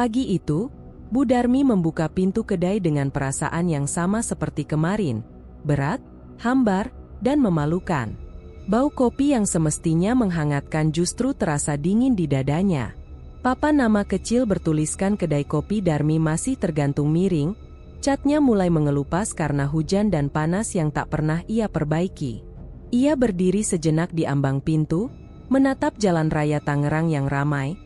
Pagi itu, Bu Darmi membuka pintu kedai dengan perasaan yang sama seperti kemarin, berat, hambar, dan memalukan. Bau kopi yang semestinya menghangatkan justru terasa dingin di dadanya. Papan nama kecil bertuliskan kedai kopi Darmi masih tergantung miring, catnya mulai mengelupas karena hujan dan panas yang tak pernah ia perbaiki. Ia berdiri sejenak di ambang pintu, menatap jalan raya Tangerang yang ramai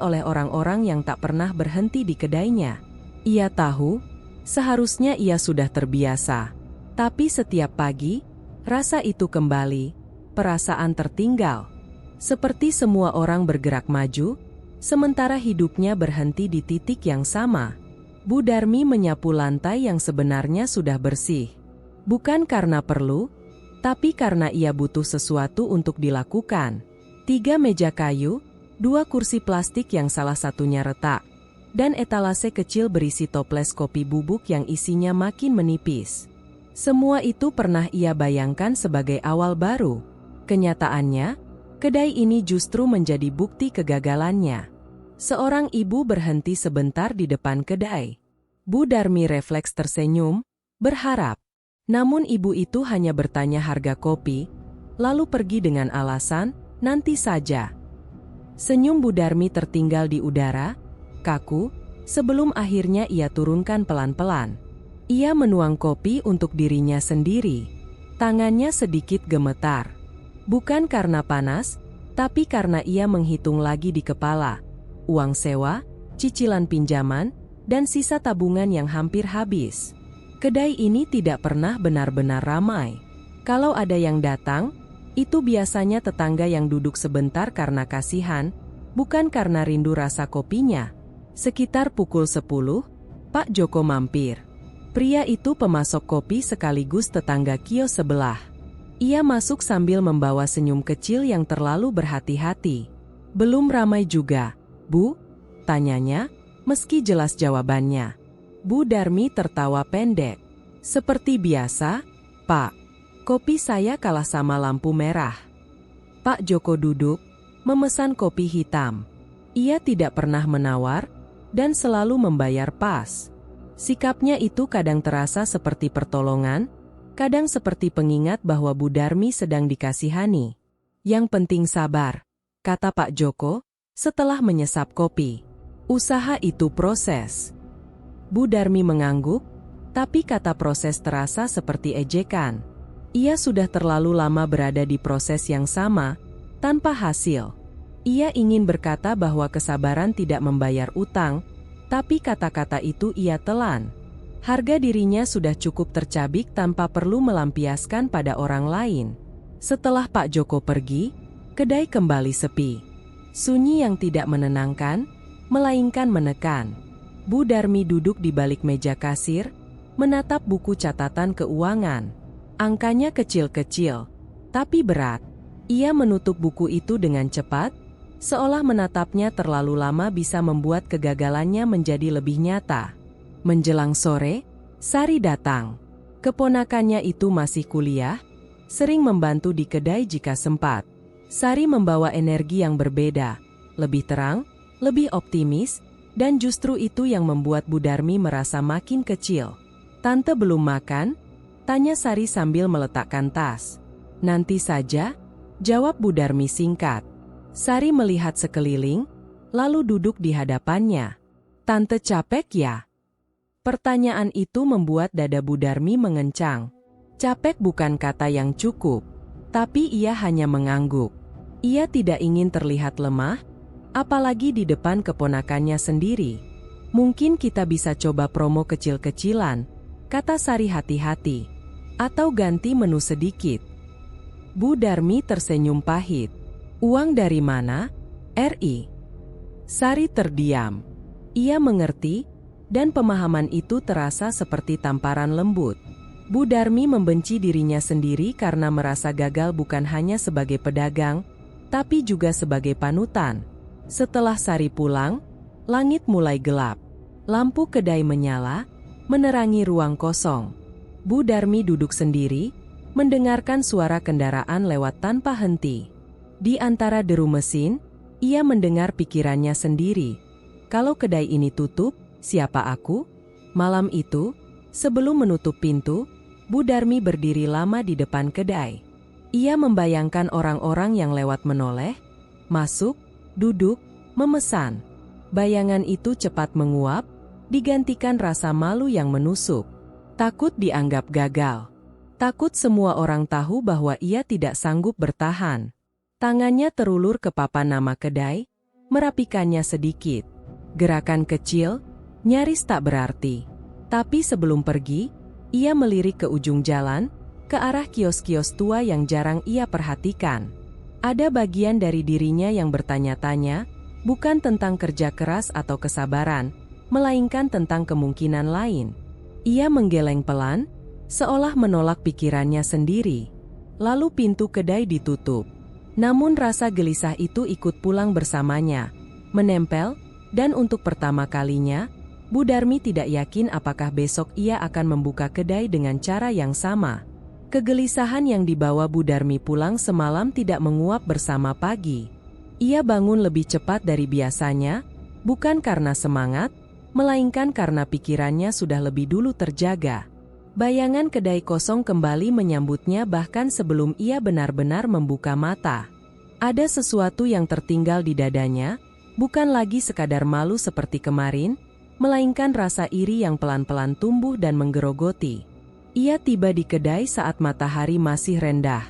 oleh orang-orang yang tak pernah berhenti di kedainya. Ia tahu, seharusnya ia sudah terbiasa. Tapi setiap pagi, rasa itu kembali, perasaan tertinggal. Seperti semua orang bergerak maju, sementara hidupnya berhenti di titik yang sama. Bu Darmi menyapu lantai yang sebenarnya sudah bersih. Bukan karena perlu, tapi karena ia butuh sesuatu untuk dilakukan. 3 meja kayu, 2 kursi plastik yang salah satunya retak, dan etalase kecil berisi toples kopi bubuk yang isinya makin menipis. Semua itu pernah ia bayangkan sebagai awal baru. Kenyataannya, kedai ini justru menjadi bukti kegagalannya. Seorang ibu berhenti sebentar di depan kedai. Bu Darmi refleks tersenyum, berharap. Namun ibu itu hanya bertanya harga kopi, lalu pergi dengan alasan, nanti saja. Senyum Bu Darmi tertinggal di udara, kaku, sebelum akhirnya ia turunkan pelan-pelan. Ia menuang kopi untuk dirinya sendiri. Tangannya sedikit gemetar. Bukan karena panas, tapi karena ia menghitung lagi di kepala. Uang sewa, cicilan pinjaman, dan sisa tabungan yang hampir habis. Kedai ini tidak pernah benar-benar ramai. Kalau ada yang datang, itu biasanya tetangga yang duduk sebentar karena kasihan, bukan karena rindu rasa kopinya. Sekitar pukul 10, Pak Joko mampir. Pria itu pemasok kopi sekaligus tetangga kios sebelah. Ia masuk sambil membawa senyum kecil yang terlalu berhati-hati. Belum ramai juga, Bu? Tanyanya, meski jelas jawabannya. Bu Darmi tertawa pendek. Seperti biasa, Pak. Kopi saya kalah sama lampu merah. Pak Joko duduk, memesan kopi hitam. Ia tidak pernah menawar, dan selalu membayar pas. Sikapnya itu kadang terasa seperti pertolongan, kadang seperti pengingat bahwa Bu Darmi sedang dikasihani. Yang penting sabar, kata Pak Joko, setelah menyesap kopi. Usaha itu proses. Bu Darmi mengangguk, tapi kata proses terasa seperti ejekan. Ia sudah terlalu lama berada di proses yang sama, tanpa hasil. Ia ingin berkata bahwa kesabaran tidak membayar utang, tapi kata-kata itu ia telan. Harga dirinya sudah cukup tercabik tanpa perlu melampiaskan pada orang lain. Setelah Pak Joko pergi, kedai kembali sepi. Sunyi yang tidak menenangkan, melainkan menekan. Bu Darmi duduk di balik meja kasir, menatap buku catatan keuangan. Angkanya kecil-kecil, tapi berat. Ia menutup buku itu dengan cepat, seolah menatapnya terlalu lama bisa membuat kegagalannya menjadi lebih nyata. Menjelang sore, Sari datang. Keponakannya itu masih kuliah, sering membantu di kedai jika sempat. Sari membawa energi yang berbeda, lebih terang, lebih optimis, dan justru itu yang membuat Bu Darmi merasa makin kecil. Tante belum makan? Tanya Sari sambil meletakkan tas. Nanti saja, jawab Bu Darmi singkat. Sari melihat sekeliling, lalu duduk di hadapannya. Tante capek ya? Pertanyaan itu membuat dada Bu Darmi mengencang. Capek bukan kata yang cukup, tapi ia hanya mengangguk. Ia tidak ingin terlihat lemah, apalagi di depan keponakannya sendiri. Mungkin kita bisa coba promo kecil-kecilan, kata Sari hati-hati. Atau ganti menu sedikit. Bu Darmi tersenyum pahit. Uang dari mana? RI. Sari terdiam. Ia mengerti, dan pemahaman itu terasa seperti tamparan lembut. Bu Darmi membenci dirinya sendiri karena merasa gagal bukan hanya sebagai pedagang, tapi juga sebagai panutan. Setelah Sari pulang, langit mulai gelap. Lampu kedai menyala, menerangi ruang kosong. Bu Darmi duduk sendiri, mendengarkan suara kendaraan lewat tanpa henti. Di antara deru mesin, ia mendengar pikirannya sendiri. Kalau kedai ini tutup, siapa aku? Malam itu, sebelum menutup pintu, Bu Darmi berdiri lama di depan kedai. Ia membayangkan orang-orang yang lewat menoleh, masuk, duduk, memesan. Bayangan itu cepat menguap, digantikan rasa malu yang menusuk. Takut dianggap gagal. Takut semua orang tahu bahwa ia tidak sanggup bertahan. Tangannya terulur ke papan nama kedai, merapikannya sedikit. Gerakan kecil, nyaris tak berarti. Tapi sebelum pergi, ia melirik ke ujung jalan, ke arah kios-kios tua yang jarang ia perhatikan. Ada bagian dari dirinya yang bertanya-tanya, bukan tentang kerja keras atau kesabaran, melainkan tentang kemungkinan lain. Ia menggeleng pelan, seolah menolak pikirannya sendiri. Lalu pintu kedai ditutup. Namun rasa gelisah itu ikut pulang bersamanya, menempel, dan untuk pertama kalinya, Bu Darmi tidak yakin apakah besok ia akan membuka kedai dengan cara yang sama. Kegelisahan yang dibawa Bu Darmi pulang semalam tidak menguap bersama pagi. Ia bangun lebih cepat dari biasanya, bukan karena semangat, melainkan karena pikirannya sudah lebih dulu terjaga. Bayangan kedai kosong kembali menyambutnya bahkan sebelum ia benar-benar membuka mata. Ada sesuatu yang tertinggal di dadanya, bukan lagi sekadar malu seperti kemarin, melainkan rasa iri yang pelan-pelan tumbuh dan menggerogoti. Ia tiba di kedai saat matahari masih rendah.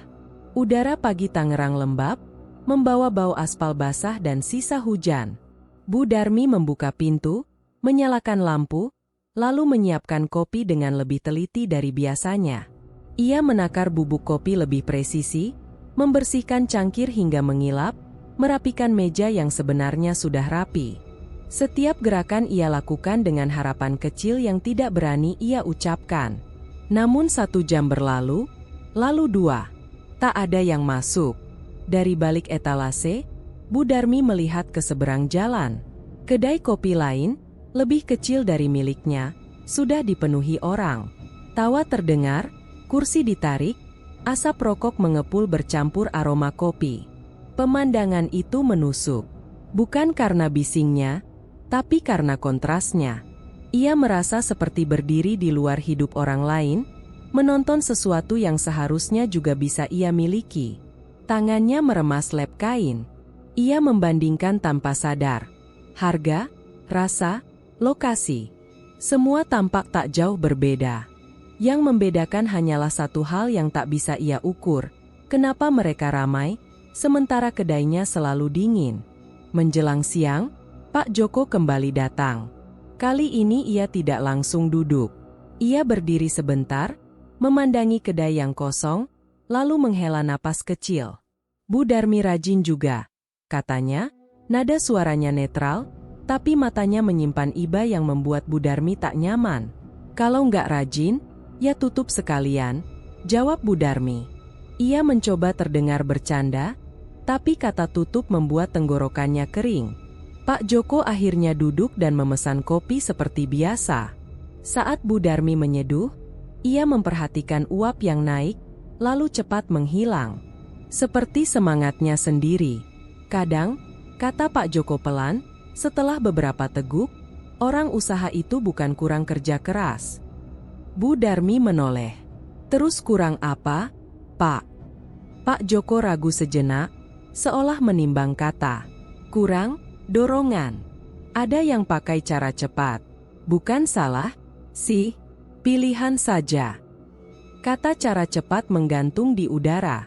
Udara pagi Tangerang lembab, membawa bau aspal basah dan sisa hujan. Bu Darmi membuka pintu, menyalakan lampu, lalu menyiapkan kopi dengan lebih teliti dari biasanya. Ia menakar bubuk kopi lebih presisi, membersihkan cangkir hingga mengilap, merapikan meja yang sebenarnya sudah rapi. Setiap gerakan ia lakukan dengan harapan kecil yang tidak berani ia ucapkan. Namun 1 jam berlalu, lalu 2. Tak ada yang masuk. Dari balik etalase, Bu Darmi melihat ke seberang jalan. Kedai kopi lain, lebih kecil dari miliknya, sudah dipenuhi orang. Tawa terdengar, kursi ditarik, asap rokok mengepul bercampur aroma kopi. Pemandangan itu menusuk. Bukan karena bisingnya, tapi karena kontrasnya. Ia merasa seperti berdiri di luar hidup orang lain, menonton sesuatu yang seharusnya juga bisa ia miliki. Tangannya meremas lap kain. Ia membandingkan tanpa sadar. Harga, rasa, lokasi. Semua tampak tak jauh berbeda. Yang membedakan hanyalah satu hal yang tak bisa ia ukur. Kenapa mereka ramai, sementara kedainya selalu dingin. Menjelang siang, Pak Joko kembali datang. Kali ini ia tidak langsung duduk. Ia berdiri sebentar, memandangi kedai yang kosong, lalu menghela napas kecil. Bu Darmi rajin juga, katanya, nada suaranya netral, tapi matanya menyimpan iba yang membuat Bu Darmi tak nyaman. Kalau nggak rajin, ya tutup sekalian, jawab Bu Darmi. Ia mencoba terdengar bercanda, tapi kata tutup membuat tenggorokannya kering. Pak Joko akhirnya duduk dan memesan kopi seperti biasa. Saat Bu Darmi menyeduh, ia memperhatikan uap yang naik, lalu cepat menghilang. Seperti semangatnya sendiri. Kadang, kata Pak Joko pelan, setelah beberapa teguk, orang usaha itu bukan kurang kerja keras. Bu Darmi menoleh. Terus kurang apa, Pak? Pak Joko ragu sejenak, seolah menimbang kata. Kurang, dorongan. Ada yang pakai cara cepat. Bukan salah, sih, pilihan saja. Kata cara cepat menggantung di udara.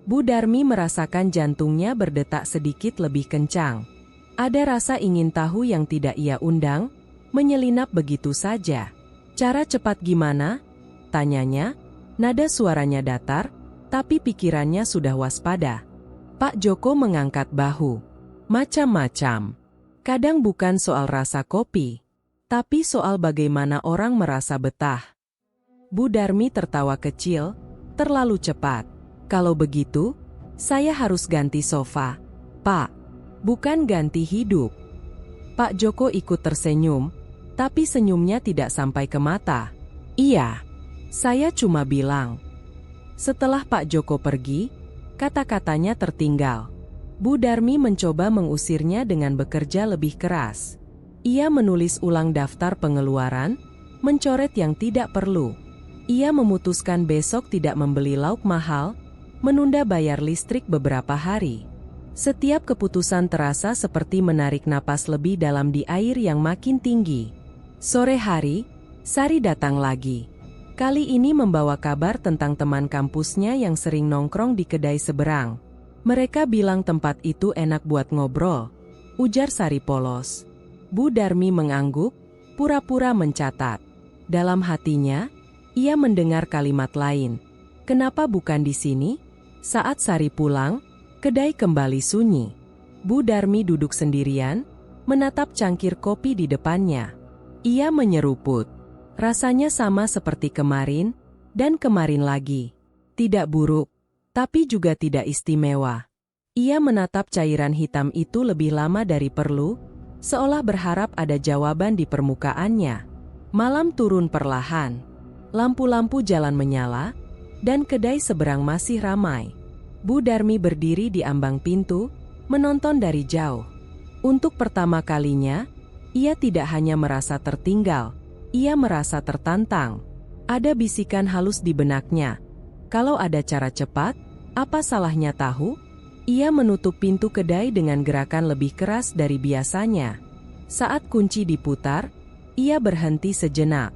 Bu Darmi merasakan jantungnya berdetak sedikit lebih kencang. Ada rasa ingin tahu yang tidak ia undang, menyelinap begitu saja. Cara cepat gimana? Tanyanya, nada suaranya datar, tapi pikirannya sudah waspada. Pak Joko mengangkat bahu. Macam-macam. Kadang bukan soal rasa kopi, tapi soal bagaimana orang merasa betah. Bu Darmi tertawa kecil, terlalu cepat. Kalau begitu, saya harus ganti sofa, Pak. Bukan ganti hidup. Pak Joko ikut tersenyum, tapi senyumnya tidak sampai ke mata. Iya, saya cuma bilang. Setelah Pak Joko pergi, kata-katanya tertinggal. Bu Darmi mencoba mengusirnya dengan bekerja lebih keras. Ia menulis ulang daftar pengeluaran, mencoret yang tidak perlu. Ia memutuskan besok tidak membeli lauk mahal, menunda bayar listrik beberapa hari. Setiap keputusan terasa seperti menarik napas lebih dalam di air yang makin tinggi. Sore hari, Sari datang lagi. Kali ini membawa kabar tentang teman kampusnya yang sering nongkrong di kedai seberang. Mereka bilang tempat itu enak buat ngobrol, ujar Sari polos. Bu Darmi mengangguk, pura-pura mencatat. Dalam hatinya, ia mendengar kalimat lain. Kenapa bukan di sini? Saat Sari pulang, kedai kembali sunyi. Bu Darmi duduk sendirian, menatap cangkir kopi di depannya. Ia menyeruput. Rasanya sama seperti kemarin, dan kemarin lagi. Tidak buruk, tapi juga tidak istimewa. Ia menatap cairan hitam itu lebih lama dari perlu, seolah berharap ada jawaban di permukaannya. Malam turun perlahan. Lampu-lampu jalan menyala, dan kedai seberang masih ramai. Bu Darmi berdiri di ambang pintu, menonton dari jauh. Untuk pertama kalinya, ia tidak hanya merasa tertinggal, ia merasa tertantang. Ada bisikan halus di benaknya. Kalau ada cara cepat, apa salahnya tahu? Ia menutup pintu kedai dengan gerakan lebih keras dari biasanya. Saat kunci diputar, ia berhenti sejenak.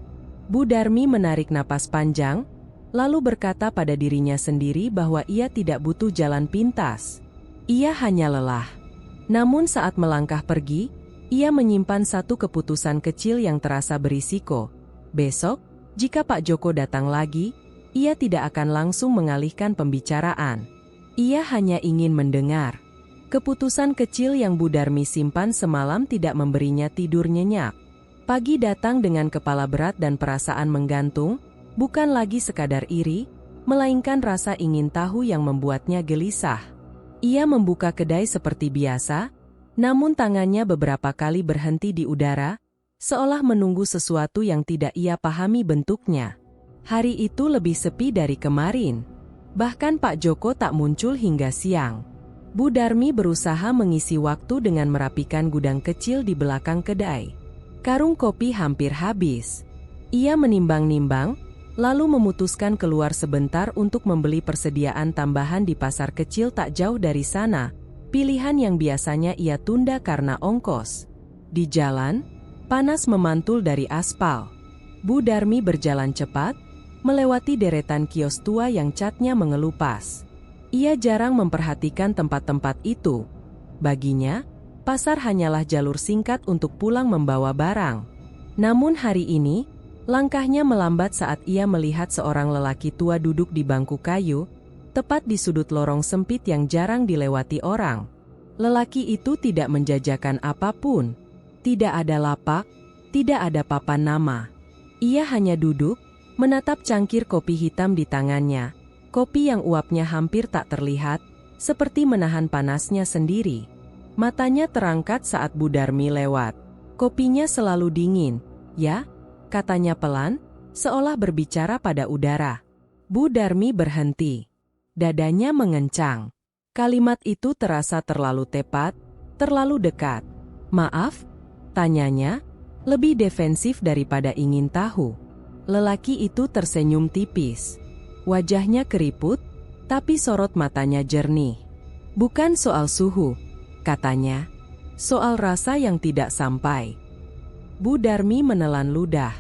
Bu Darmi menarik napas panjang, lalu berkata pada dirinya sendiri bahwa ia tidak butuh jalan pintas. Ia hanya lelah. Namun saat melangkah pergi, ia menyimpan satu keputusan kecil yang terasa berisiko. Besok, jika Pak Joko datang lagi, ia tidak akan langsung mengalihkan pembicaraan. Ia hanya ingin mendengar. Keputusan kecil yang Bu Darmi simpan semalam tidak memberinya tidur nyenyak. Pagi datang dengan kepala berat dan perasaan menggantung. Bukan lagi sekadar iri, melainkan rasa ingin tahu yang membuatnya gelisah. Ia membuka kedai seperti biasa, namun tangannya beberapa kali berhenti di udara, seolah menunggu sesuatu yang tidak ia pahami bentuknya. Hari itu lebih sepi dari kemarin. Bahkan Pak Joko tak muncul hingga siang. Bu Darmi berusaha mengisi waktu dengan merapikan gudang kecil di belakang kedai. Karung kopi hampir habis. Ia menimbang-nimbang, lalu memutuskan keluar sebentar untuk membeli persediaan tambahan di pasar kecil tak jauh dari sana, pilihan yang biasanya ia tunda karena ongkos. Di jalan, panas memantul dari aspal. Bu Darmi berjalan cepat, melewati deretan kios tua yang catnya mengelupas. Ia jarang memperhatikan tempat-tempat itu. Baginya, pasar hanyalah jalur singkat untuk pulang membawa barang. Namun hari ini, langkahnya melambat saat ia melihat seorang lelaki tua duduk di bangku kayu, tepat di sudut lorong sempit yang jarang dilewati orang. Lelaki itu tidak menjajakan apapun. Tidak ada lapak, tidak ada papan nama. Ia hanya duduk, menatap cangkir kopi hitam di tangannya. Kopi yang uapnya hampir tak terlihat, seperti menahan panasnya sendiri. Matanya terangkat saat Bu Darmi lewat. Kopinya selalu dingin, ya? Katanya pelan, seolah berbicara pada udara. Bu Darmi berhenti. Dadanya mengencang. Kalimat itu terasa terlalu tepat, terlalu dekat. Maaf? Tanyanya, lebih defensif daripada ingin tahu. Lelaki itu tersenyum tipis. Wajahnya keriput, tapi sorot matanya jernih. Bukan soal suhu, katanya. Soal rasa yang tidak sampai. Bu Darmi menelan ludah.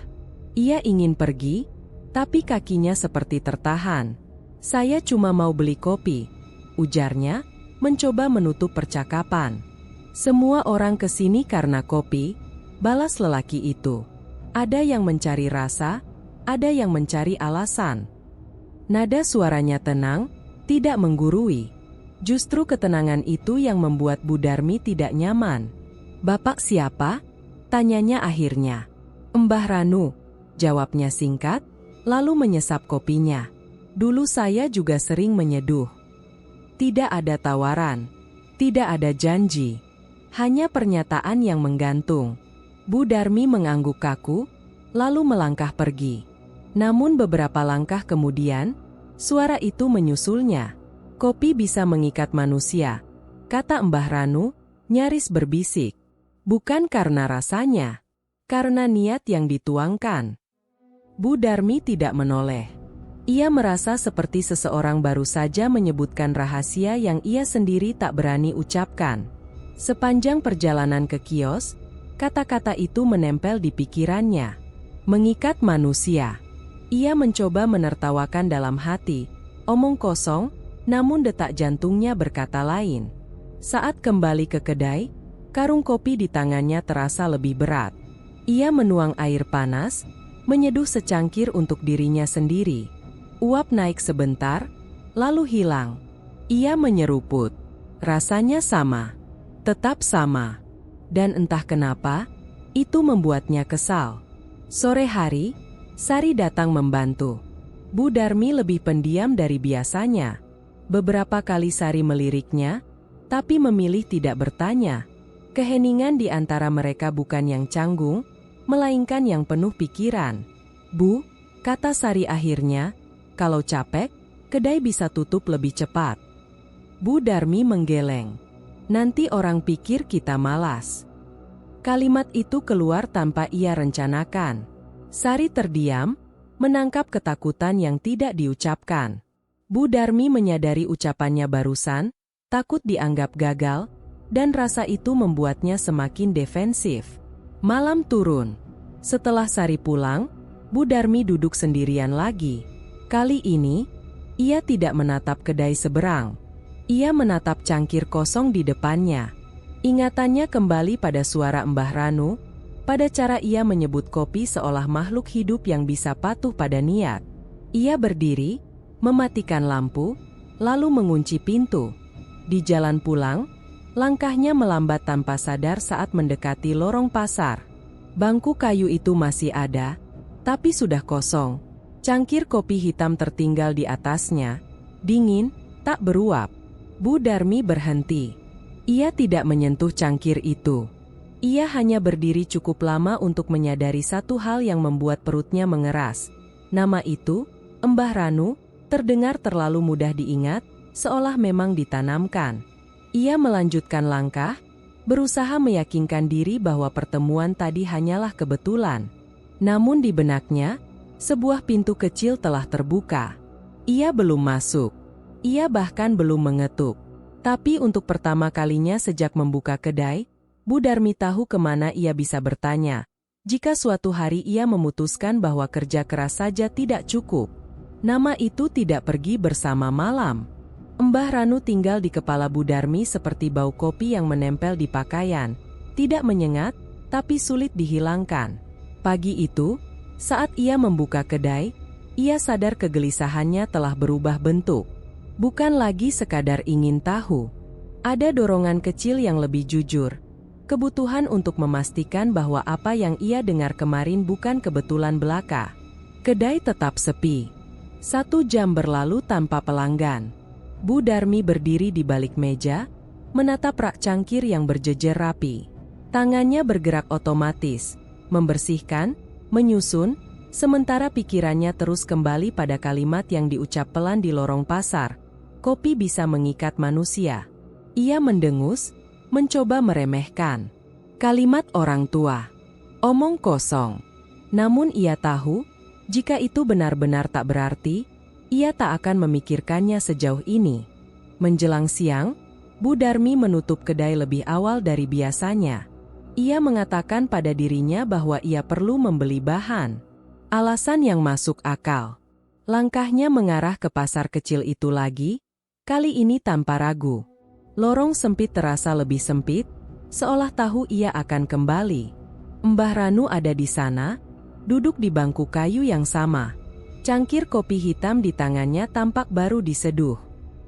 Ia ingin pergi, tapi kakinya seperti tertahan. Saya cuma mau beli kopi, ujarnya, mencoba menutup percakapan. Semua orang kesini karena kopi, balas lelaki itu. Ada yang mencari rasa, ada yang mencari alasan. Nada suaranya tenang, tidak menggurui. Justru ketenangan itu yang membuat Bu Darmi tidak nyaman. Bapak siapa? Tanyanya akhirnya. Mbah Ranu, jawabnya singkat, lalu menyesap kopinya. Dulu saya juga sering menyeduh. Tidak ada tawaran, tidak ada janji, hanya pernyataan yang menggantung. Bu Darmi mengangguk kaku, lalu melangkah pergi. Namun beberapa langkah kemudian, suara itu menyusulnya. Kopi bisa mengikat manusia, kata Mbah Ranu, nyaris berbisik. Bukan karena rasanya, karena niat yang dituangkan. Bu Darmi tidak menoleh. Ia merasa seperti seseorang baru saja menyebutkan rahasia yang ia sendiri tak berani ucapkan. Sepanjang perjalanan ke kios, kata-kata itu menempel di pikirannya. Mengikat manusia. Ia mencoba menertawakan dalam hati, omong kosong, namun detak jantungnya berkata lain. Saat kembali ke kedai, karung kopi di tangannya terasa lebih berat. Ia menuang air panas, menyeduh secangkir untuk dirinya sendiri. Uap naik sebentar, lalu hilang. Ia menyeruput. Rasanya sama. Tetap sama. Dan entah kenapa, itu membuatnya kesal. Sore hari, Sari datang membantu. Bu Darmi lebih pendiam dari biasanya. Beberapa kali Sari meliriknya, tapi memilih tidak bertanya. Keheningan di antara mereka bukan yang canggung, melainkan yang penuh pikiran. "Bu," kata Sari akhirnya, "kalau capek, kedai bisa tutup lebih cepat." Bu Darmi menggeleng. "Nanti orang pikir kita malas." Kalimat itu keluar tanpa ia rencanakan. Sari terdiam, menangkap ketakutan yang tidak diucapkan. Bu Darmi menyadari ucapannya barusan, takut dianggap gagal, dan rasa itu membuatnya semakin defensif. Malam turun. Setelah Sari pulang, Bu Darmi duduk sendirian lagi. Kali ini, ia tidak menatap kedai seberang. Ia menatap cangkir kosong di depannya. Ingatannya kembali pada suara Mbah Ranu, pada cara ia menyebut kopi seolah makhluk hidup yang bisa patuh pada niat. Ia berdiri, mematikan lampu, lalu mengunci pintu. Di jalan pulang, langkahnya melambat tanpa sadar saat mendekati lorong pasar. Bangku kayu itu masih ada, tapi sudah kosong. Cangkir kopi hitam tertinggal di atasnya, dingin, tak beruap. Bu Darmi berhenti. Ia tidak menyentuh cangkir itu. Ia hanya berdiri cukup lama untuk menyadari satu hal yang membuat perutnya mengeras. Nama itu, Mbah Ranu, terdengar terlalu mudah diingat, seolah memang ditanamkan. Ia melanjutkan langkah, berusaha meyakinkan diri bahwa pertemuan tadi hanyalah kebetulan. Namun di benaknya, sebuah pintu kecil telah terbuka. Ia belum masuk. Ia bahkan belum mengetuk. Tapi untuk pertama kalinya sejak membuka kedai, Bu Darmi tahu kemana ia bisa bertanya. Jika suatu hari ia memutuskan bahwa kerja keras saja tidak cukup. Nama itu tidak pergi bersama malam. Mbah Ranu tinggal di kepala Bu Darmi seperti bau kopi yang menempel di pakaian. Tidak menyengat, tapi sulit dihilangkan. Pagi itu, saat ia membuka kedai, ia sadar kegelisahannya telah berubah bentuk. Bukan lagi sekadar ingin tahu. Ada dorongan kecil yang lebih jujur. Kebutuhan untuk memastikan bahwa apa yang ia dengar kemarin bukan kebetulan belaka. Kedai tetap sepi. 1 jam berlalu tanpa pelanggan. Bu Darmi berdiri di balik meja, menatap rak cangkir yang berjejer rapi. Tangannya bergerak otomatis, membersihkan, menyusun, sementara pikirannya terus kembali pada kalimat yang diucap pelan di lorong pasar. Kopi bisa mengikat manusia. Ia mendengus, mencoba meremehkan. Kalimat orang tua. Omong kosong. Namun ia tahu, jika itu benar-benar tak berarti, ia tak akan memikirkannya sejauh ini. Menjelang siang, Bu Darmi menutup kedai lebih awal dari biasanya. Ia mengatakan pada dirinya bahwa ia perlu membeli bahan. Alasan yang masuk akal. Langkahnya mengarah ke pasar kecil itu lagi, kali ini tanpa ragu. Lorong sempit terasa lebih sempit, seolah tahu ia akan kembali. Mbah Ranu ada di sana, duduk di bangku kayu yang sama. Cangkir kopi hitam di tangannya tampak baru diseduh.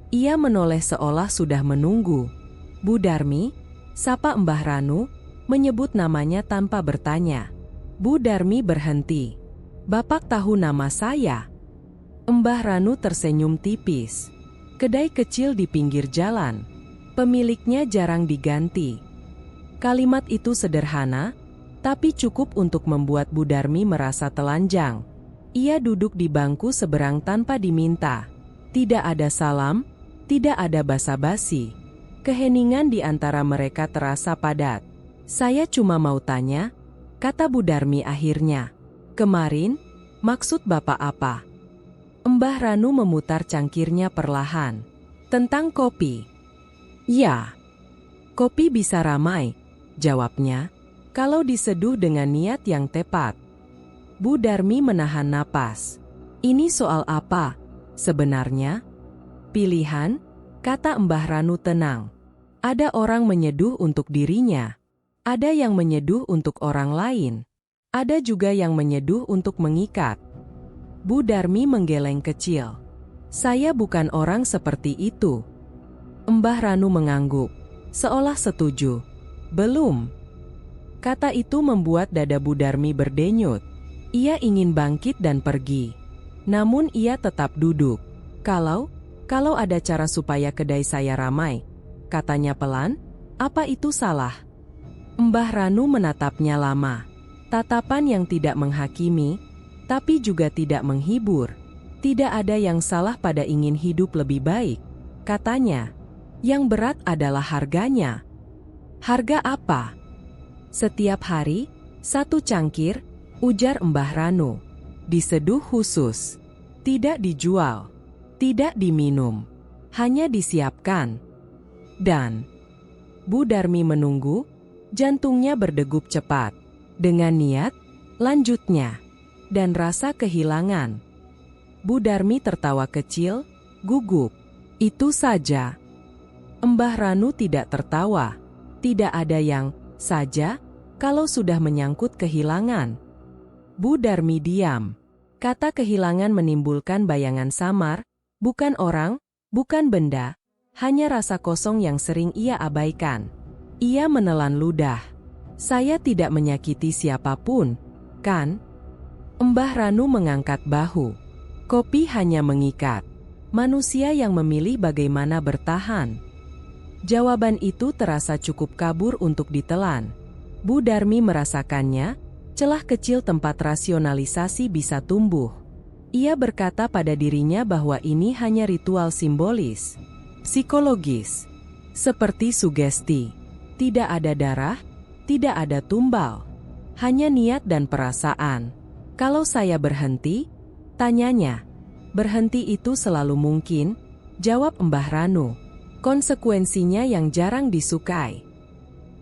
Ia menoleh seolah sudah menunggu. Bu Darmi, sapa Mbah Ranu, menyebut namanya tanpa bertanya. Bu Darmi berhenti. Bapak tahu nama saya? Mbah Ranu tersenyum tipis. Kedai kecil di pinggir jalan. Pemiliknya jarang diganti. Kalimat itu sederhana, tapi cukup untuk membuat Bu Darmi merasa telanjang. Ia duduk di bangku seberang tanpa diminta. Tidak ada salam, tidak ada basa-basi. Keheningan di antara mereka terasa padat. Saya cuma mau tanya, kata Bu Darmi akhirnya. Kemarin, maksud Bapak apa? Mbah Ranu memutar cangkirnya perlahan. Tentang kopi. Ya. Kopi bisa ramai, jawabnya, kalau diseduh dengan niat yang tepat. Bu Darmi menahan napas. Ini soal apa, sebenarnya? Pilihan, kata Mbah Ranu tenang. Ada orang menyeduh untuk dirinya. Ada yang menyeduh untuk orang lain. Ada juga yang menyeduh untuk mengikat. Bu Darmi menggeleng kecil. Saya bukan orang seperti itu. Mbah Ranu mengangguk, seolah setuju. Belum. Kata itu membuat dada Bu Darmi berdenyut. Ia ingin bangkit dan pergi. Namun ia tetap duduk. Kalau ada cara supaya kedai saya ramai, katanya pelan, apa itu salah? Mbah Ranu menatapnya lama. Tatapan yang tidak menghakimi, tapi juga tidak menghibur. Tidak ada yang salah pada ingin hidup lebih baik, katanya. Yang berat adalah harganya. Harga apa? Setiap hari, 1 cangkir, ujar Mbah Ranu. Diseduh khusus. Tidak dijual. Tidak diminum. Hanya disiapkan. Dan Bu Darmi menunggu, jantungnya berdegup cepat. Dengan niat, lanjutnya. Dan rasa kehilangan. Bu Darmi tertawa kecil, gugup. Itu saja. Mbah Ranu tidak tertawa. Tidak ada yang saja kalau sudah menyangkut kehilangan. Bu Darmi diam. Kata kehilangan menimbulkan bayangan samar, bukan orang, bukan benda, hanya rasa kosong yang sering ia abaikan. Ia menelan ludah. Saya tidak menyakiti siapapun, kan? Mbah Ranu mengangkat bahu. Kopi hanya mengikat. Manusia yang memilih bagaimana bertahan. Jawaban itu terasa cukup kabur untuk ditelan. Bu Darmi merasakannya, celah kecil tempat rasionalisasi bisa tumbuh. Ia berkata pada dirinya bahwa ini hanya ritual simbolis, psikologis, seperti sugesti. Tidak ada darah, tidak ada tumbal, hanya niat dan perasaan. Kalau saya berhenti, tanyanya. Berhenti itu selalu mungkin, jawab Mbah Ranu. Konsekuensinya yang jarang disukai.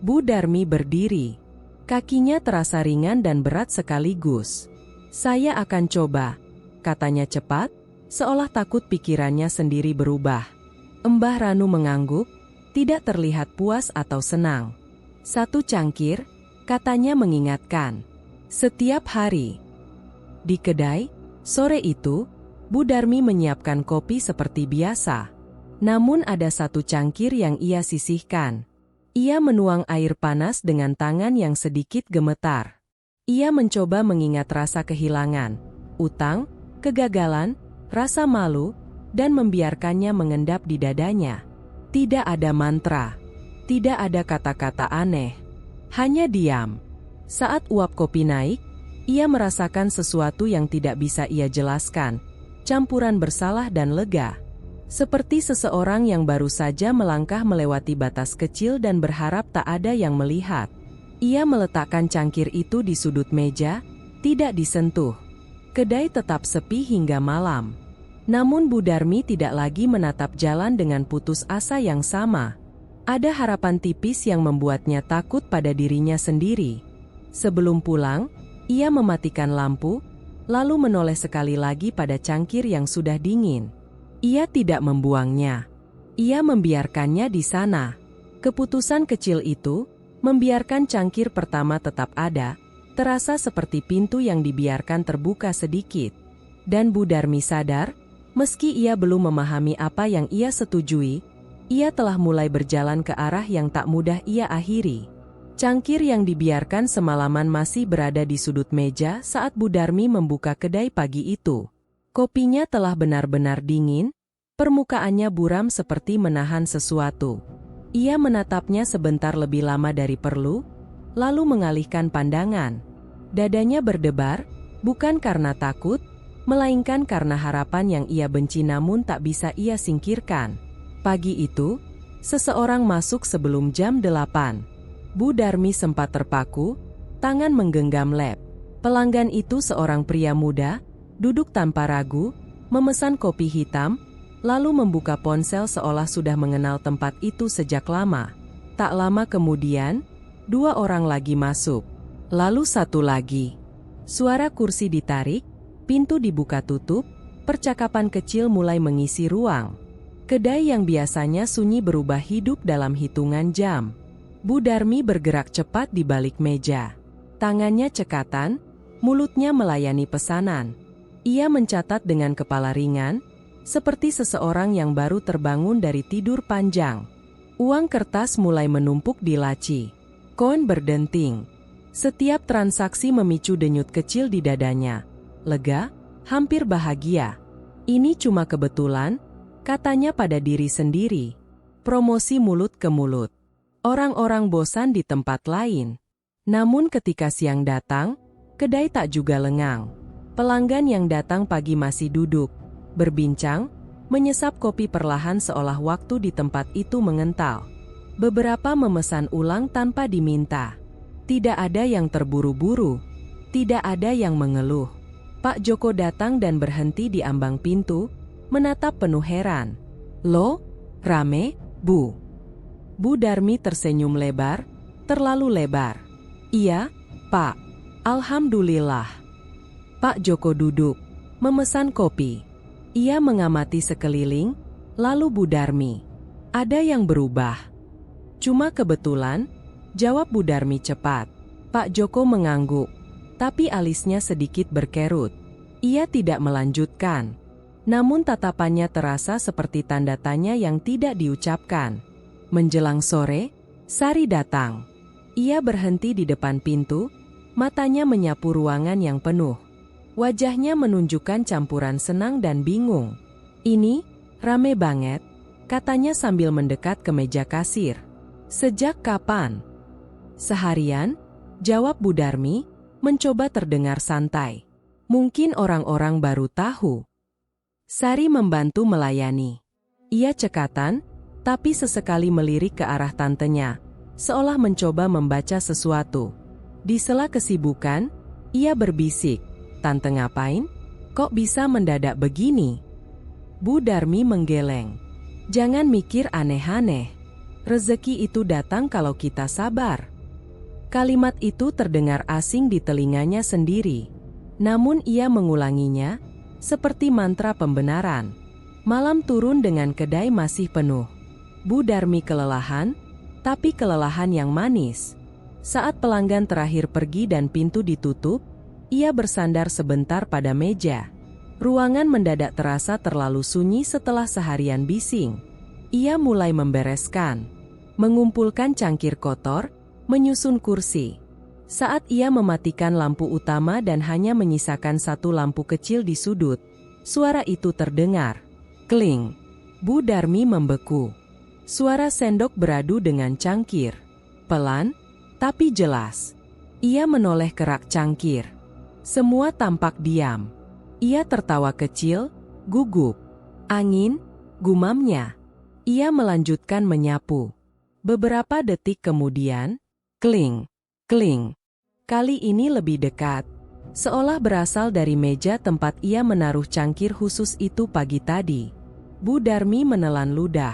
Bu Darmi berdiri. Kakinya terasa ringan dan berat sekaligus. Saya akan coba, katanya cepat, seolah takut pikirannya sendiri berubah. Mbah Ranu mengangguk, tidak terlihat puas atau senang. 1 cangkir, katanya mengingatkan. Setiap hari. Di kedai, sore itu, Bu Darmi menyiapkan kopi seperti biasa. Namun ada 1 cangkir yang ia sisihkan. Ia menuang air panas dengan tangan yang sedikit gemetar. Ia mencoba mengingat rasa kehilangan, utang, kegagalan, rasa malu, dan membiarkannya mengendap di dadanya. Tidak ada mantra. Tidak ada kata-kata aneh. Hanya diam. Saat uap kopi naik, ia merasakan sesuatu yang tidak bisa ia jelaskan. Campuran bersalah dan lega. Seperti seseorang yang baru saja melangkah melewati batas kecil dan berharap tak ada yang melihat. Ia meletakkan cangkir itu di sudut meja, tidak disentuh. Kedai tetap sepi hingga malam. Namun Bu Darmi tidak lagi menatap jalan dengan putus asa yang sama. Ada harapan tipis yang membuatnya takut pada dirinya sendiri. Sebelum pulang, ia mematikan lampu, lalu menoleh sekali lagi pada cangkir yang sudah dingin. Ia tidak membuangnya. Ia membiarkannya di sana. Keputusan kecil itu, membiarkan cangkir pertama tetap ada, terasa seperti pintu yang dibiarkan terbuka sedikit. Dan Bu Darmi sadar, meski ia belum memahami apa yang ia setujui, ia telah mulai berjalan ke arah yang tak mudah ia akhiri. Cangkir yang dibiarkan semalaman masih berada di sudut meja saat Bu Darmi membuka kedai pagi itu. Kopinya telah benar-benar dingin, permukaannya buram seperti menahan sesuatu. Ia menatapnya sebentar lebih lama dari perlu, lalu mengalihkan pandangan. Dadanya berdebar, bukan karena takut, melainkan karena harapan yang ia benci namun tak bisa ia singkirkan. Pagi itu, seseorang masuk sebelum jam 8. Bu Darmi sempat terpaku, tangan menggenggam lap. Pelanggan itu seorang pria muda, duduk tanpa ragu, memesan kopi hitam, lalu membuka ponsel seolah sudah mengenal tempat itu sejak lama. Tak lama kemudian, 2 orang lagi masuk. Lalu 1 lagi. Suara kursi ditarik, pintu dibuka tutup, percakapan kecil mulai mengisi ruang. Kedai yang biasanya sunyi berubah hidup dalam hitungan jam. Bu Darmi bergerak cepat di balik meja. Tangannya cekatan, mulutnya melayani pesanan. Ia mencatat dengan kepala ringan, seperti seseorang yang baru terbangun dari tidur panjang. Uang kertas mulai menumpuk di laci. Koin berdenting. Setiap transaksi memicu denyut kecil di dadanya. Lega, hampir bahagia. Ini cuma kebetulan, katanya pada diri sendiri. Promosi mulut ke mulut. Orang-orang bosan di tempat lain. Namun ketika siang datang, kedai tak juga lengang. Pelanggan yang datang pagi masih duduk, berbincang, menyesap kopi perlahan seolah waktu di tempat itu mengental. Beberapa memesan ulang tanpa diminta. Tidak ada yang terburu-buru. Tidak ada yang mengeluh. Pak Joko datang dan berhenti di ambang pintu, menatap penuh heran. "Loh, rame, Bu?" Bu Darmi tersenyum lebar, terlalu lebar. "Iya, Pak. Alhamdulillah." Pak Joko duduk, memesan kopi. Ia mengamati sekeliling, lalu Bu Darmi. "Ada yang berubah?" "Cuma kebetulan," jawab Bu Darmi cepat. Pak Joko mengangguk, tapi alisnya sedikit berkerut. Ia tidak melanjutkan. Namun tatapannya terasa seperti tanda tanya yang tidak diucapkan. Menjelang sore, Sari datang. Ia berhenti di depan pintu, matanya menyapu ruangan yang penuh. Wajahnya menunjukkan campuran senang dan bingung. "Ini, rame banget," katanya sambil mendekat ke meja kasir. "Sejak kapan?" "Seharian," jawab Bu Darmi, mencoba terdengar santai. "Mungkin orang-orang baru tahu." Sari membantu melayani. Ia cekatan, tapi sesekali melirik ke arah tantenya, seolah mencoba membaca sesuatu. Di sela kesibukan, ia berbisik, "Tante ngapain? Kok bisa mendadak begini?" Bu Darmi menggeleng. "Jangan mikir aneh-aneh. Rezeki itu datang kalau kita sabar." Kalimat itu terdengar asing di telinganya sendiri. Namun ia mengulanginya, seperti mantra pembenaran. Malam turun dengan kedai masih penuh. Bu Darmi kelelahan, tapi kelelahan yang manis. Saat pelanggan terakhir pergi dan pintu ditutup, ia bersandar sebentar pada meja. Ruangan mendadak terasa terlalu sunyi setelah seharian bising. Ia mulai membereskan, mengumpulkan cangkir kotor, menyusun kursi. Saat ia mematikan lampu utama dan hanya menyisakan 1 lampu kecil di sudut, suara itu terdengar. Kling. Bu Darmi membeku. Suara sendok beradu dengan cangkir. Pelan, tapi jelas. Ia menoleh ke rak cangkir. Semua tampak diam. Ia tertawa kecil, gugup. "Angin," gumamnya. Ia melanjutkan menyapu. Beberapa detik kemudian, kling, kling. Kali ini lebih dekat. Seolah berasal dari meja tempat ia menaruh cangkir khusus itu pagi tadi. Bu Darmi menelan ludah.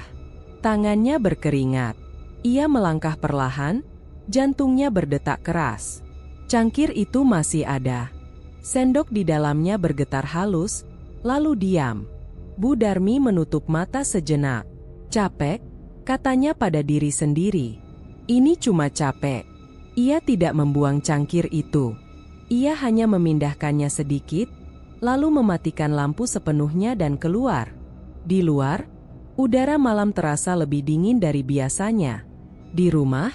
Tangannya berkeringat. Ia melangkah perlahan, jantungnya berdetak keras. Cangkir itu masih ada. Sendok di dalamnya bergetar halus, lalu diam. Bu Darmi menutup mata sejenak. "Capek," katanya pada diri sendiri. "Ini cuma capek." Ia tidak membuang cangkir itu. Ia hanya memindahkannya sedikit, lalu mematikan lampu sepenuhnya dan keluar. Di luar, udara malam terasa lebih dingin dari biasanya. Di rumah,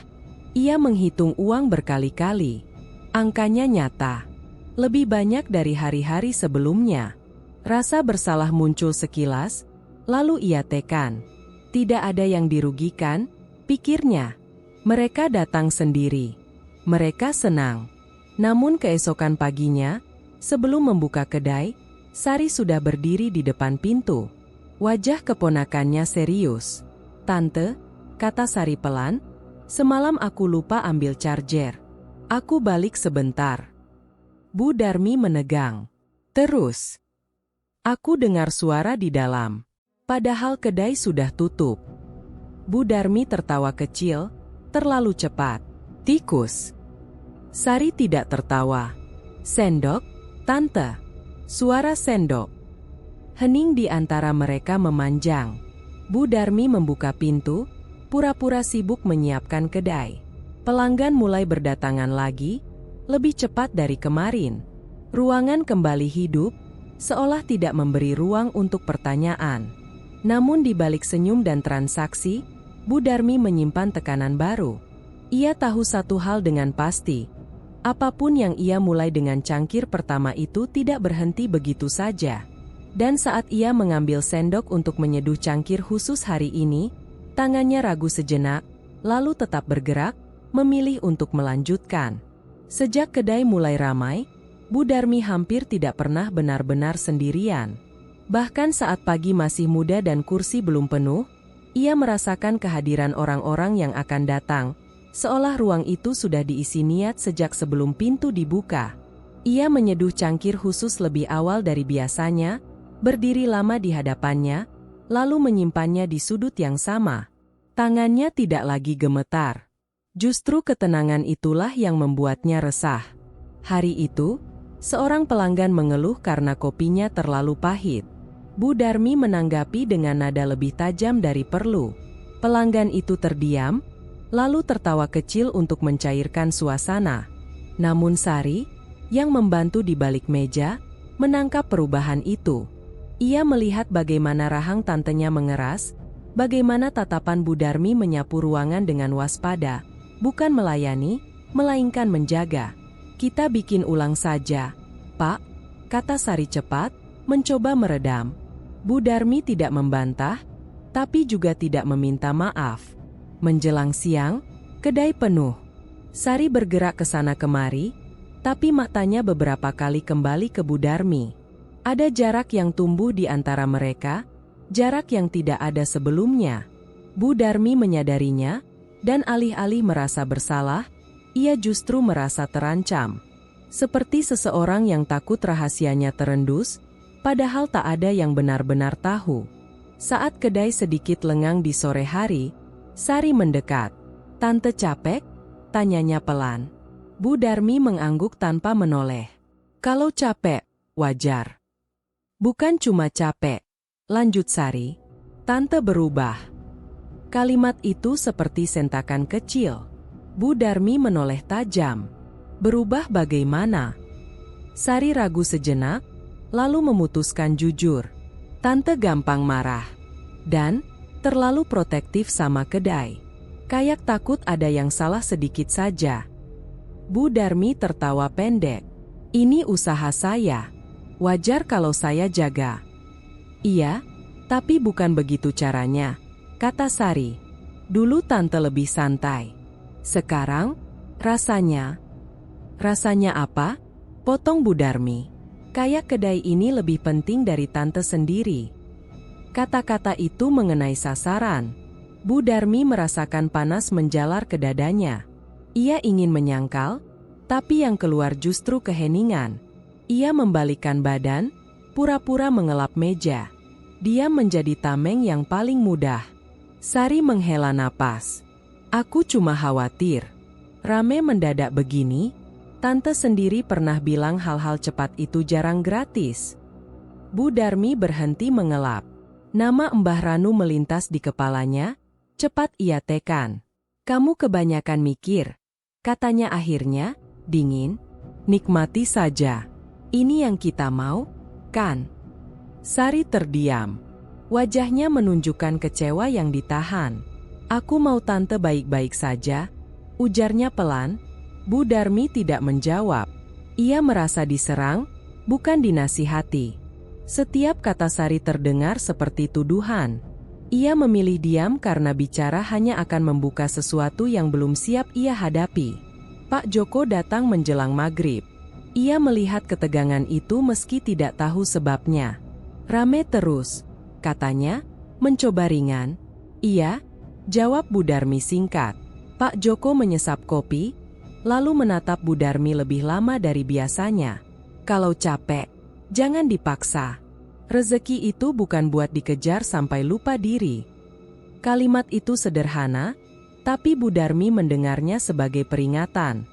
ia menghitung uang berkali-kali. Angkanya nyata. Lebih banyak dari hari-hari sebelumnya. Rasa bersalah muncul sekilas, lalu ia tekan. Tidak ada yang dirugikan, pikirnya. Mereka datang sendiri. Mereka senang. Namun keesokan paginya, sebelum membuka kedai, Sari sudah berdiri di depan pintu. Wajah keponakannya serius. "Tante," kata Sari pelan, Semalam aku lupa ambil charger. Aku balik sebentar. Bu Darmi menegang. Terus, aku dengar suara di dalam. Padahal kedai sudah tutup. Bu Darmi tertawa kecil, terlalu cepat. Tikus. Sari tidak tertawa. Sendok, Tante. Suara sendok. Hening di antara mereka memanjang. Bu Darmi membuka pintu, pura-pura sibuk menyiapkan kedai. Pelanggan mulai berdatangan lagi, lebih cepat dari kemarin. Ruangan kembali hidup, seolah tidak memberi ruang untuk pertanyaan. Namun di balik senyum dan transaksi, Bu Darmi menyimpan tekanan baru. Ia tahu satu hal dengan pasti. Apapun yang ia mulai dengan cangkir pertama itu tidak berhenti begitu saja. Dan saat ia mengambil sendok untuk menyeduh cangkir khusus hari ini, tangannya ragu sejenak, lalu tetap bergerak, memilih untuk melanjutkan. Sejak kedai mulai ramai, Bu Darmi hampir tidak pernah benar-benar sendirian. Bahkan saat pagi masih muda dan kursi belum penuh, ia merasakan kehadiran orang-orang yang akan datang, seolah ruang itu sudah diisi niat sejak sebelum pintu dibuka. Ia menyeduh cangkir khusus lebih awal dari biasanya, berdiri lama di hadapannya, lalu menyimpannya di sudut yang sama. Tangannya tidak lagi gemetar. Justru ketenangan itulah yang membuatnya resah. Hari itu, seorang pelanggan mengeluh karena kopinya terlalu pahit. Bu Darmi menanggapi dengan nada lebih tajam dari perlu. Pelanggan itu terdiam, lalu tertawa kecil untuk mencairkan suasana. Namun Sari, yang membantu di balik meja, menangkap perubahan itu. Ia melihat bagaimana rahang tantenya mengeras, bagaimana tatapan Bu Darmi menyapu ruangan dengan waspada, bukan melayani, melainkan menjaga. Kita bikin ulang saja, Pak, kata Sari cepat, mencoba meredam. Bu Darmi tidak membantah, tapi juga tidak meminta maaf. Menjelang siang, kedai penuh. Sari bergerak ke sana kemari, tapi matanya beberapa kali kembali ke Bu Darmi. Ada jarak yang tumbuh di antara mereka, jarak yang tidak ada sebelumnya. Bu Darmi menyadarinya, dan alih-alih merasa bersalah, ia justru merasa terancam. Seperti seseorang yang takut rahasianya terendus, padahal tak ada yang benar-benar tahu. Saat kedai sedikit lengang di sore hari, Sari mendekat. Tante capek? Tanyanya pelan. Bu Darmi mengangguk tanpa menoleh. Kalau capek, wajar. Bukan cuma capek, lanjut Sari. Tante berubah. Kalimat itu seperti sentakan kecil. Bu Darmi menoleh tajam. Berubah bagaimana? Sari ragu sejenak, lalu memutuskan jujur. Tante gampang marah. Dan, terlalu protektif sama kedai. Kayak takut ada yang salah sedikit saja. Bu Darmi tertawa pendek. Ini usaha saya. Wajar kalau saya jaga. Iya, tapi bukan begitu caranya, kata Sari. Dulu tante lebih santai. Sekarang, rasanya apa? Potong Bu Darmi. Kayak kedai ini lebih penting dari tante sendiri. Kata-kata itu mengenai sasaran. Bu Darmi merasakan panas menjalar ke dadanya. Ia ingin menyangkal, tapi yang keluar justru keheningan. Ia membalikkan badan, pura-pura mengelap meja. Dia menjadi tameng yang paling mudah. Sari menghela napas. Aku cuma khawatir. Rame mendadak begini, tante sendiri pernah bilang hal-hal cepat itu jarang gratis. Bu Darmi berhenti mengelap. Nama Mbah Ranu melintas di kepalanya, cepat ia tekan. Kamu kebanyakan mikir, katanya akhirnya, dingin. Nikmati saja. Ini yang kita mau, kan? Sari terdiam. Wajahnya menunjukkan kecewa yang ditahan. Aku mau tante baik-baik saja, ujarnya pelan. Bu Darmi tidak menjawab. Ia merasa diserang, bukan dinasihati. Setiap kata Sari terdengar seperti tuduhan. Ia memilih diam karena bicara hanya akan membuka sesuatu yang belum siap ia hadapi. Pak Joko datang menjelang maghrib. Ia melihat ketegangan itu meski tidak tahu sebabnya. Rame terus, katanya, mencoba ringan. Iya, jawab Bu Darmi singkat. Pak Joko menyesap kopi, lalu menatap Bu Darmi lebih lama dari biasanya. Kalau capek, jangan dipaksa. Rezeki itu bukan buat dikejar sampai lupa diri. Kalimat itu sederhana, tapi Bu Darmi mendengarnya sebagai peringatan.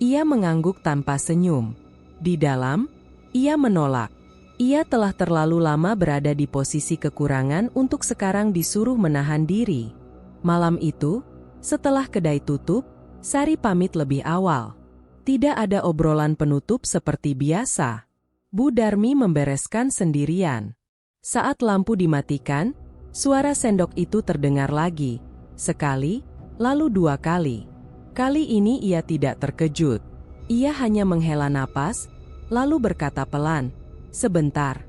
Ia mengangguk tanpa senyum. Di dalam, ia menolak. Ia telah terlalu lama berada di posisi kekurangan untuk sekarang disuruh menahan diri. Malam itu, setelah kedai tutup, Sari pamit lebih awal. Tidak ada obrolan penutup seperti biasa. Bu Darmi membereskan sendirian. Saat lampu dimatikan, suara sendok itu terdengar lagi. Sekali, lalu 2 kali. Kali ini ia tidak terkejut. Ia hanya menghela napas, lalu berkata pelan, "Sebentar."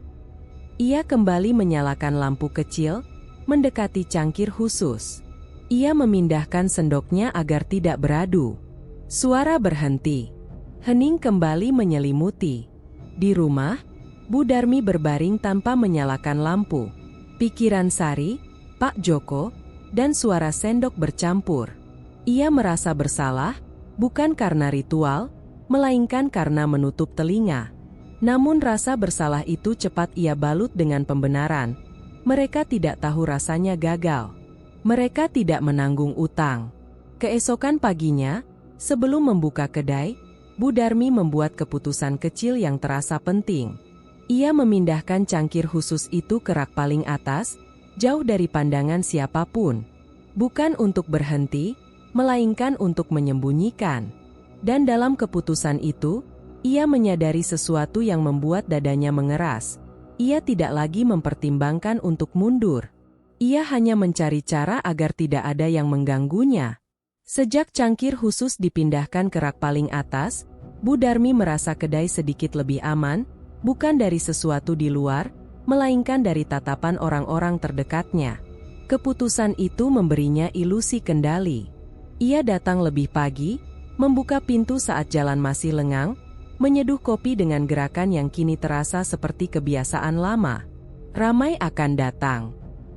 Ia kembali menyalakan lampu kecil, mendekati cangkir khusus. Ia memindahkan sendoknya agar tidak beradu. Suara berhenti. Hening kembali menyelimuti. Di rumah, Bu Darmi berbaring tanpa menyalakan lampu. Pikiran Sari, Pak Joko, dan suara sendok bercampur. Ia merasa bersalah, bukan karena ritual, melainkan karena menutup telinga. Namun rasa bersalah itu cepat ia balut dengan pembenaran. Mereka tidak tahu rasanya gagal. Mereka tidak menanggung utang. Keesokan paginya, sebelum membuka kedai, Bu Darmi membuat keputusan kecil yang terasa penting. Ia memindahkan cangkir khusus itu ke rak paling atas, jauh dari pandangan siapapun. Bukan untuk berhenti, melainkan untuk menyembunyikan. Dan dalam keputusan itu, ia menyadari sesuatu yang membuat dadanya mengeras. Ia tidak lagi mempertimbangkan untuk mundur. Ia hanya mencari cara agar tidak ada yang mengganggunya. Sejak cangkir khusus dipindahkan ke rak paling atas, Bu Darmi merasa kedai sedikit lebih aman, bukan dari sesuatu di luar, melainkan dari tatapan orang-orang terdekatnya. Keputusan itu memberinya ilusi kendali. Ia datang lebih pagi, membuka pintu saat jalan masih lengang, menyeduh kopi dengan gerakan yang kini terasa seperti kebiasaan lama. Ramai akan datang.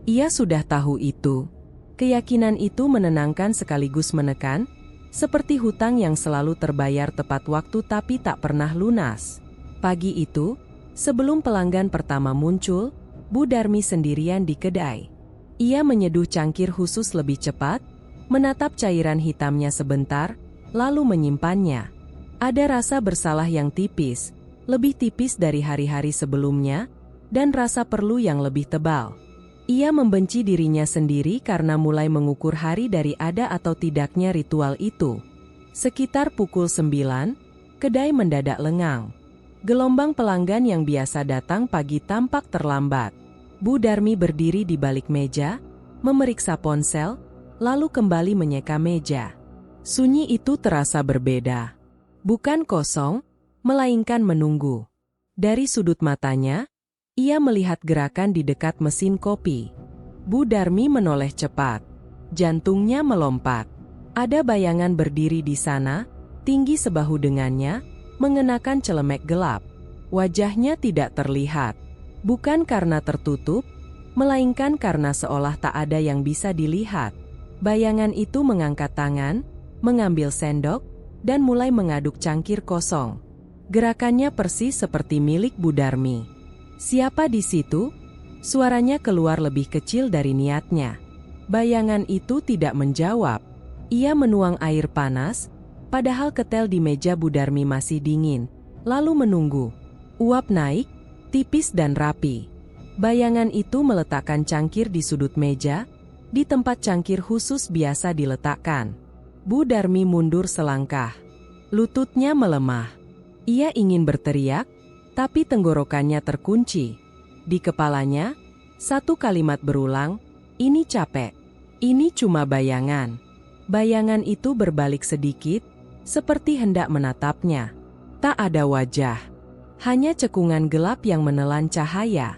Ia sudah tahu itu. Keyakinan itu menenangkan sekaligus menekan, seperti hutang yang selalu terbayar tepat waktu tapi tak pernah lunas. Pagi itu, sebelum pelanggan pertama muncul, Bu Darmi sendirian di kedai. Ia menyeduh cangkir khusus lebih cepat, menatap cairan hitamnya sebentar, lalu menyimpannya. Ada rasa bersalah yang tipis, lebih tipis dari hari-hari sebelumnya, dan rasa perlu yang lebih tebal. Ia membenci dirinya sendiri karena mulai mengukur hari dari ada atau tidaknya ritual itu. Sekitar pukul 9, kedai mendadak lengang. Gelombang pelanggan yang biasa datang pagi tampak terlambat. Bu Darmi berdiri di balik meja, memeriksa ponsel, lalu kembali menyeka meja. Sunyi itu terasa berbeda. Bukan kosong, melainkan menunggu. Dari sudut matanya, ia melihat gerakan di dekat mesin kopi. Bu Darmi menoleh cepat. Jantungnya melompat. Ada bayangan berdiri di sana, tinggi sebahu dengannya, mengenakan celemek gelap. Wajahnya tidak terlihat. Bukan karena tertutup, melainkan karena seolah tak ada yang bisa dilihat. Bayangan itu mengangkat tangan, mengambil sendok, dan mulai mengaduk cangkir kosong. Gerakannya persis seperti milik Bu Darmi. "Siapa di situ?" Suaranya keluar lebih kecil dari niatnya. Bayangan itu tidak menjawab. Ia menuang air panas, padahal ketel di meja Bu Darmi masih dingin, lalu menunggu. Uap naik, tipis dan rapi. Bayangan itu meletakkan cangkir di sudut meja, di tempat cangkir khusus biasa diletakkan. Bu Darmi mundur selangkah. Lututnya melemah. Ia ingin berteriak, tapi tenggorokannya terkunci. Di kepalanya, satu kalimat berulang, "Ini capek. Ini cuma bayangan." Bayangan itu berbalik sedikit, seperti hendak menatapnya. Tak ada wajah. Hanya cekungan gelap yang menelan cahaya.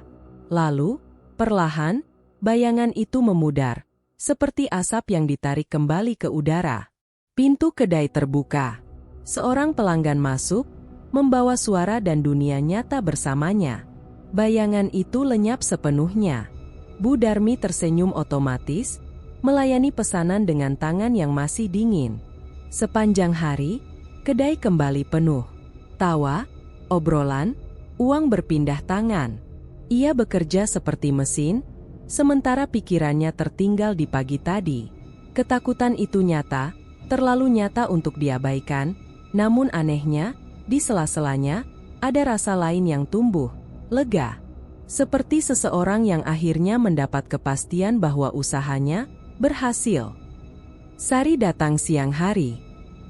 Lalu, perlahan, bayangan itu memudar, seperti asap yang ditarik kembali ke udara. Pintu kedai terbuka. Seorang pelanggan masuk, membawa suara dan dunia nyata bersamanya. Bayangan itu lenyap sepenuhnya. Bu Darmi tersenyum otomatis, melayani pesanan dengan tangan yang masih dingin. Sepanjang hari, kedai kembali penuh. Tawa, obrolan, uang berpindah tangan. Ia bekerja seperti mesin, sementara pikirannya tertinggal di pagi tadi. Ketakutan itu nyata, terlalu nyata untuk diabaikan, namun anehnya, di sela-selanya, ada rasa lain yang tumbuh, lega. Seperti seseorang yang akhirnya mendapat kepastian bahwa usahanya berhasil. Sari datang siang hari.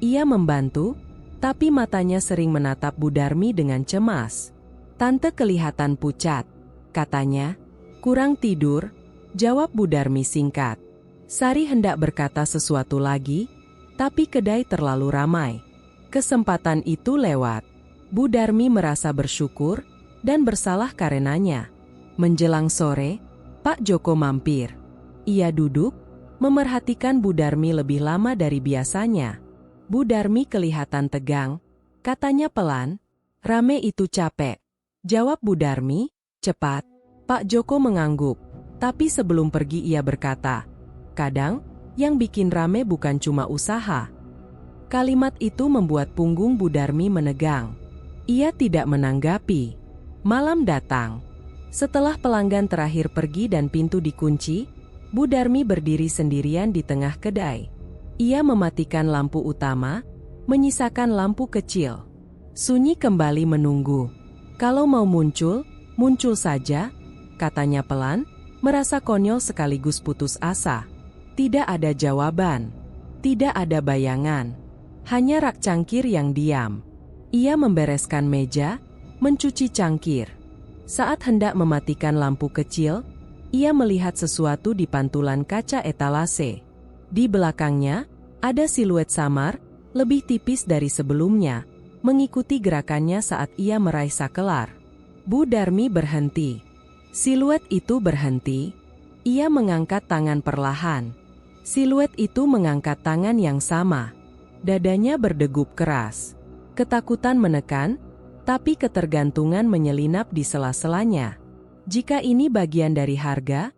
Ia membantu, tapi matanya sering menatap Bu Darmi dengan cemas. "Tante kelihatan pucat," katanya. "Kurang tidur," jawab Bu Darmi singkat. Sari hendak berkata sesuatu lagi, tapi kedai terlalu ramai. Kesempatan itu lewat. Bu Darmi merasa bersyukur dan bersalah karenanya. Menjelang sore, Pak Joko mampir. Ia duduk, memerhatikan Bu Darmi lebih lama dari biasanya. Bu Darmi kelihatan tegang, katanya pelan. "Rame itu capek," jawab Bu Darmi, cepat. Pak Joko mengangguk, tapi sebelum pergi ia berkata, "Kadang, yang bikin rame bukan cuma usaha." Kalimat itu membuat punggung Bu Darmi menegang. Ia tidak menanggapi. Malam datang. Setelah pelanggan terakhir pergi dan pintu dikunci, Bu Darmi berdiri sendirian di tengah kedai. Ia mematikan lampu utama, menyisakan lampu kecil. Sunyi kembali menunggu. "Kalau mau muncul, muncul saja," katanya pelan, merasa konyol sekaligus putus asa. Tidak ada jawaban. Tidak ada bayangan. Hanya rak cangkir yang diam. Ia membereskan meja, mencuci cangkir. Saat hendak mematikan lampu kecil, ia melihat sesuatu di pantulan kaca etalase. Di belakangnya, ada siluet samar, lebih tipis dari sebelumnya, mengikuti gerakannya saat ia meraih sakelar. Bu Darmi berhenti. Siluet itu berhenti. Ia mengangkat tangan perlahan. Siluet itu mengangkat tangan yang sama. Dadanya berdegup keras. Ketakutan menekan, tapi ketergantungan menyelinap di sela-selanya. Jika ini bagian dari harga,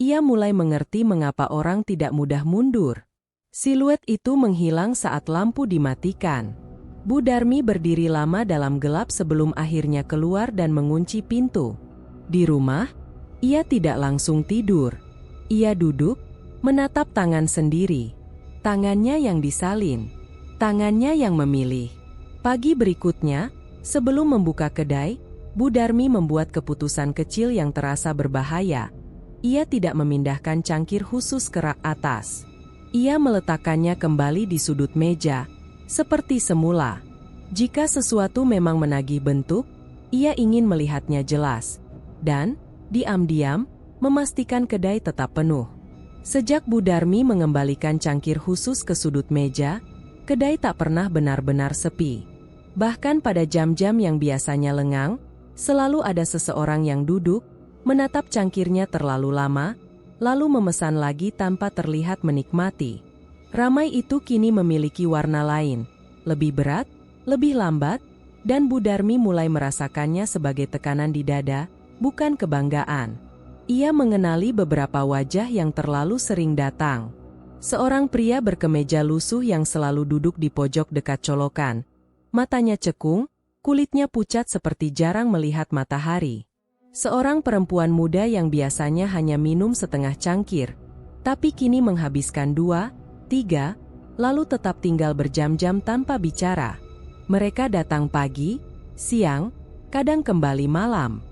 ia mulai mengerti mengapa orang tidak mudah mundur. Siluet itu menghilang saat lampu dimatikan. Bu Darmi berdiri lama dalam gelap sebelum akhirnya keluar dan mengunci pintu. Di rumah, ia tidak langsung tidur. Ia duduk, menatap tangan sendiri. Tangannya yang disalin. Tangannya yang memilih. Pagi berikutnya, sebelum membuka kedai, Bu Darmi membuat keputusan kecil yang terasa berbahaya. Ia tidak memindahkan cangkir khusus ke rak atas. Ia meletakkannya kembali di sudut meja, seperti semula. Jika sesuatu memang menagih bentuk, ia ingin melihatnya jelas. Dan, diam-diam, memastikan kedai tetap penuh. Sejak Bu Darmi mengembalikan cangkir khusus ke sudut meja, kedai tak pernah benar-benar sepi. Bahkan pada jam-jam yang biasanya lengang, selalu ada seseorang yang duduk, menatap cangkirnya terlalu lama, lalu memesan lagi tanpa terlihat menikmati. Ramai itu kini memiliki warna lain, lebih berat, lebih lambat, dan Bu Darmi mulai merasakannya sebagai tekanan di dada, bukan kebanggaan. Ia mengenali beberapa wajah yang terlalu sering datang. Seorang pria berkemeja lusuh yang selalu duduk di pojok dekat colokan. Matanya cekung, kulitnya pucat seperti jarang melihat matahari. Seorang perempuan muda yang biasanya hanya minum setengah cangkir, tapi kini menghabiskan 2, 3, lalu tetap tinggal berjam-jam tanpa bicara. Mereka datang pagi, siang, kadang kembali malam.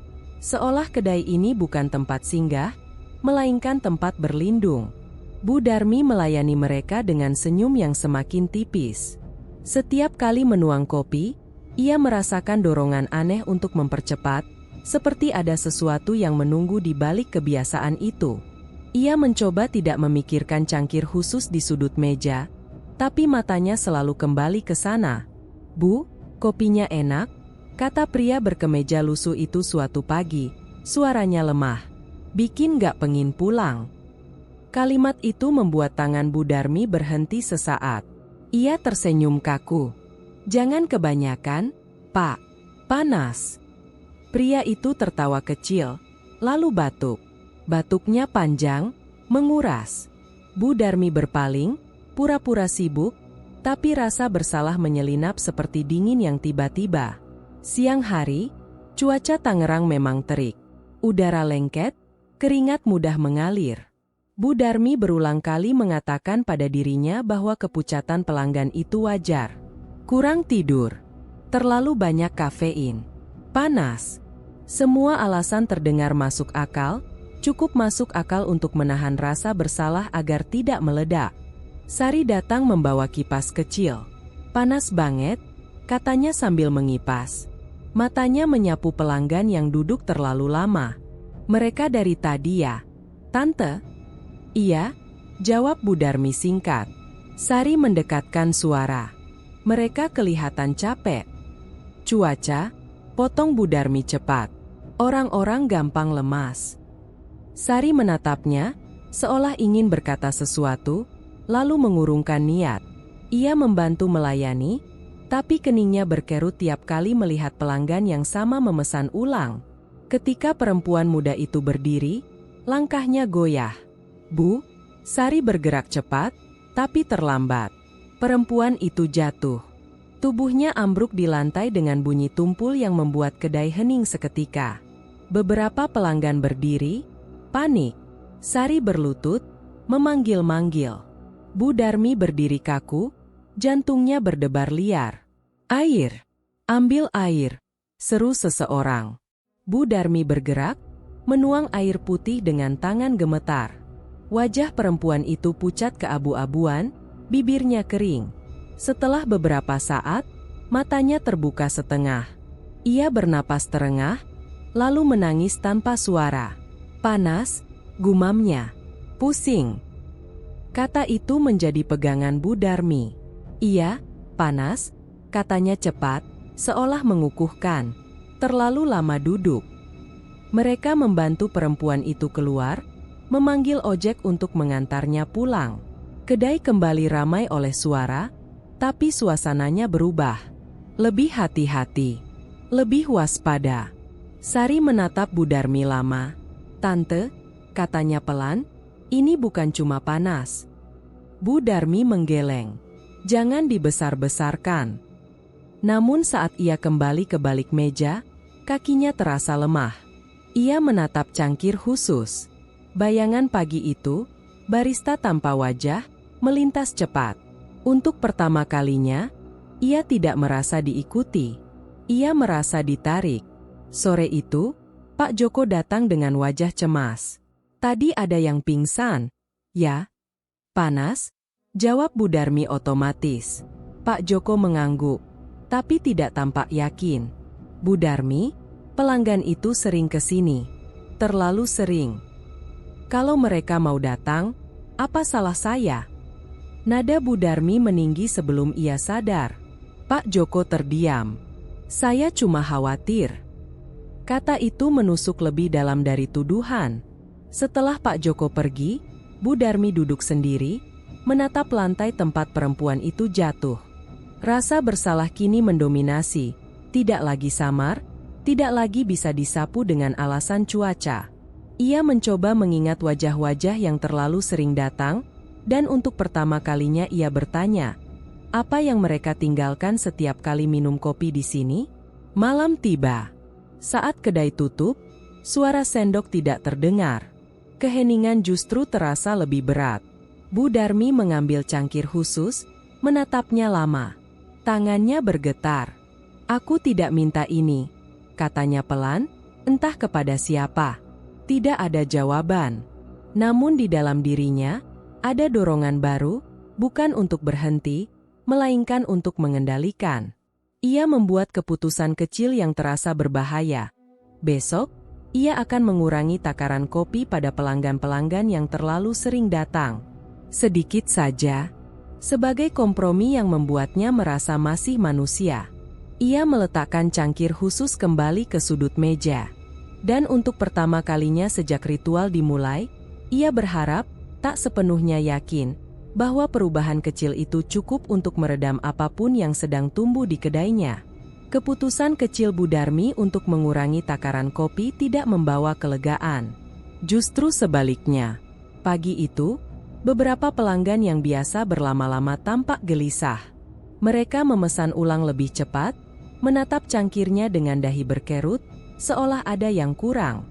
Seolah kedai ini bukan tempat singgah, melainkan tempat berlindung. Bu Darmi melayani mereka dengan senyum yang semakin tipis. Setiap kali menuang kopi, ia merasakan dorongan aneh untuk mempercepat, seperti ada sesuatu yang menunggu di balik kebiasaan itu. Ia mencoba tidak memikirkan cangkir khusus di sudut meja, tapi matanya selalu kembali ke sana. "Bu, kopinya enak," kata pria berkemeja lusuh itu suatu pagi, suaranya lemah. "Bikin gak pengin pulang?" Kalimat itu membuat tangan Bu Darmi berhenti sesaat. Ia tersenyum kaku. "Jangan kebanyakan, Pak. Panas." Pria itu tertawa kecil, lalu batuk. Batuknya panjang, menguras. Bu Darmi berpaling, pura-pura sibuk, tapi rasa bersalah menyelinap seperti dingin yang tiba-tiba. Siang hari, cuaca Tangerang memang terik. Udara lengket, keringat mudah mengalir. Bu Darmi berulang kali mengatakan pada dirinya bahwa kepucatan pelanggan itu wajar. Kurang tidur, terlalu banyak kafein, panas. Semua alasan terdengar masuk akal, cukup masuk akal untuk menahan rasa bersalah agar tidak meledak. Sari datang membawa kipas kecil. Panas banget, katanya sambil mengipas. Matanya menyapu pelanggan yang duduk terlalu lama. Mereka dari tadi ya, Tante? Iya, jawab Bu Darmi singkat. Sari mendekatkan suara. Mereka kelihatan capek. Cuaca, potong Bu Darmi cepat. Orang-orang gampang lemas. Sari menatapnya, seolah ingin berkata sesuatu, lalu mengurungkan niat. Ia membantu melayani, tapi keningnya berkerut tiap kali melihat pelanggan yang sama memesan ulang. Ketika perempuan muda itu berdiri, langkahnya goyah. Bu, Sari bergerak cepat, tapi terlambat. Perempuan itu jatuh. Tubuhnya ambruk di lantai dengan bunyi tumpul yang membuat kedai hening seketika. Beberapa pelanggan berdiri, panik. Sari berlutut, memanggil-manggil. Bu Darmi berdiri kaku, jantungnya berdebar liar. Air, ambil air, seru seseorang. Bu Darmi bergerak, menuang air putih dengan tangan gemetar. Wajah perempuan itu pucat keabu-abuan, bibirnya kering. Setelah beberapa saat, matanya terbuka setengah. Ia bernapas terengah, lalu menangis tanpa suara. Panas, gumamnya. Pusing. Kata itu menjadi pegangan Bu Darmi. Iya, panas, katanya cepat, seolah mengukuhkan. Terlalu lama duduk. Mereka membantu perempuan itu keluar, memanggil ojek untuk mengantarnya pulang. Kedai kembali ramai oleh suara, tapi suasananya berubah. Lebih hati-hati, lebih waspada. Sari menatap Bu Darmi lama. Tante, katanya pelan, ini bukan cuma panas. Bu Darmi menggeleng. Jangan dibesar-besarkan. Namun saat ia kembali ke balik meja, kakinya terasa lemah. Ia menatap cangkir khusus. Bayangan pagi itu, barista tanpa wajah, melintas cepat. Untuk pertama kalinya, ia tidak merasa diikuti. Ia merasa ditarik. Sore itu, Pak Joko datang dengan wajah cemas. Tadi ada yang pingsan. Ya. Panas? Jawab Bu Darmi otomatis. Pak Joko mengangguk, tapi tidak tampak yakin. Bu Darmi, pelanggan itu sering ke sini. Terlalu sering. Kalau mereka mau datang, apa salah saya? Nada Bu Darmi meninggi sebelum ia sadar. Pak Joko terdiam. Saya cuma khawatir. Kata itu menusuk lebih dalam dari tuduhan. Setelah Pak Joko pergi, Bu Darmi duduk sendiri, menatap lantai tempat perempuan itu jatuh. Rasa bersalah kini mendominasi, tidak lagi samar, tidak lagi bisa disapu dengan alasan cuaca. Ia mencoba mengingat wajah-wajah yang terlalu sering datang, dan untuk pertama kalinya ia bertanya, apa yang mereka tinggalkan setiap kali minum kopi di sini? Malam tiba. Saat kedai tutup, suara sendok tidak terdengar. Keheningan justru terasa lebih berat. Bu Darmi mengambil cangkir khusus, menatapnya lama. Tangannya bergetar. Aku tidak minta ini, katanya pelan, entah kepada siapa. Tidak ada jawaban. Namun di dalam dirinya, ada dorongan baru, bukan untuk berhenti, melainkan untuk mengendalikan. Ia membuat keputusan kecil yang terasa berbahaya. Besok, ia akan mengurangi takaran kopi pada pelanggan-pelanggan yang terlalu sering datang. Sedikit saja, sebagai kompromi yang membuatnya merasa masih manusia. Ia meletakkan cangkir khusus kembali ke sudut meja. Dan untuk pertama kalinya sejak ritual dimulai, ia berharap, tak sepenuhnya yakin, bahwa perubahan kecil itu cukup untuk meredam apapun yang sedang tumbuh di kedainya. Keputusan kecil Bu Darmi untuk mengurangi takaran kopi tidak membawa kelegaan. Justru sebaliknya. Pagi itu, Beberapa pelanggan yang biasa berlama-lama tampak gelisah. Mereka memesan ulang lebih cepat, menatap cangkirnya dengan dahi berkerut, seolah ada yang kurang.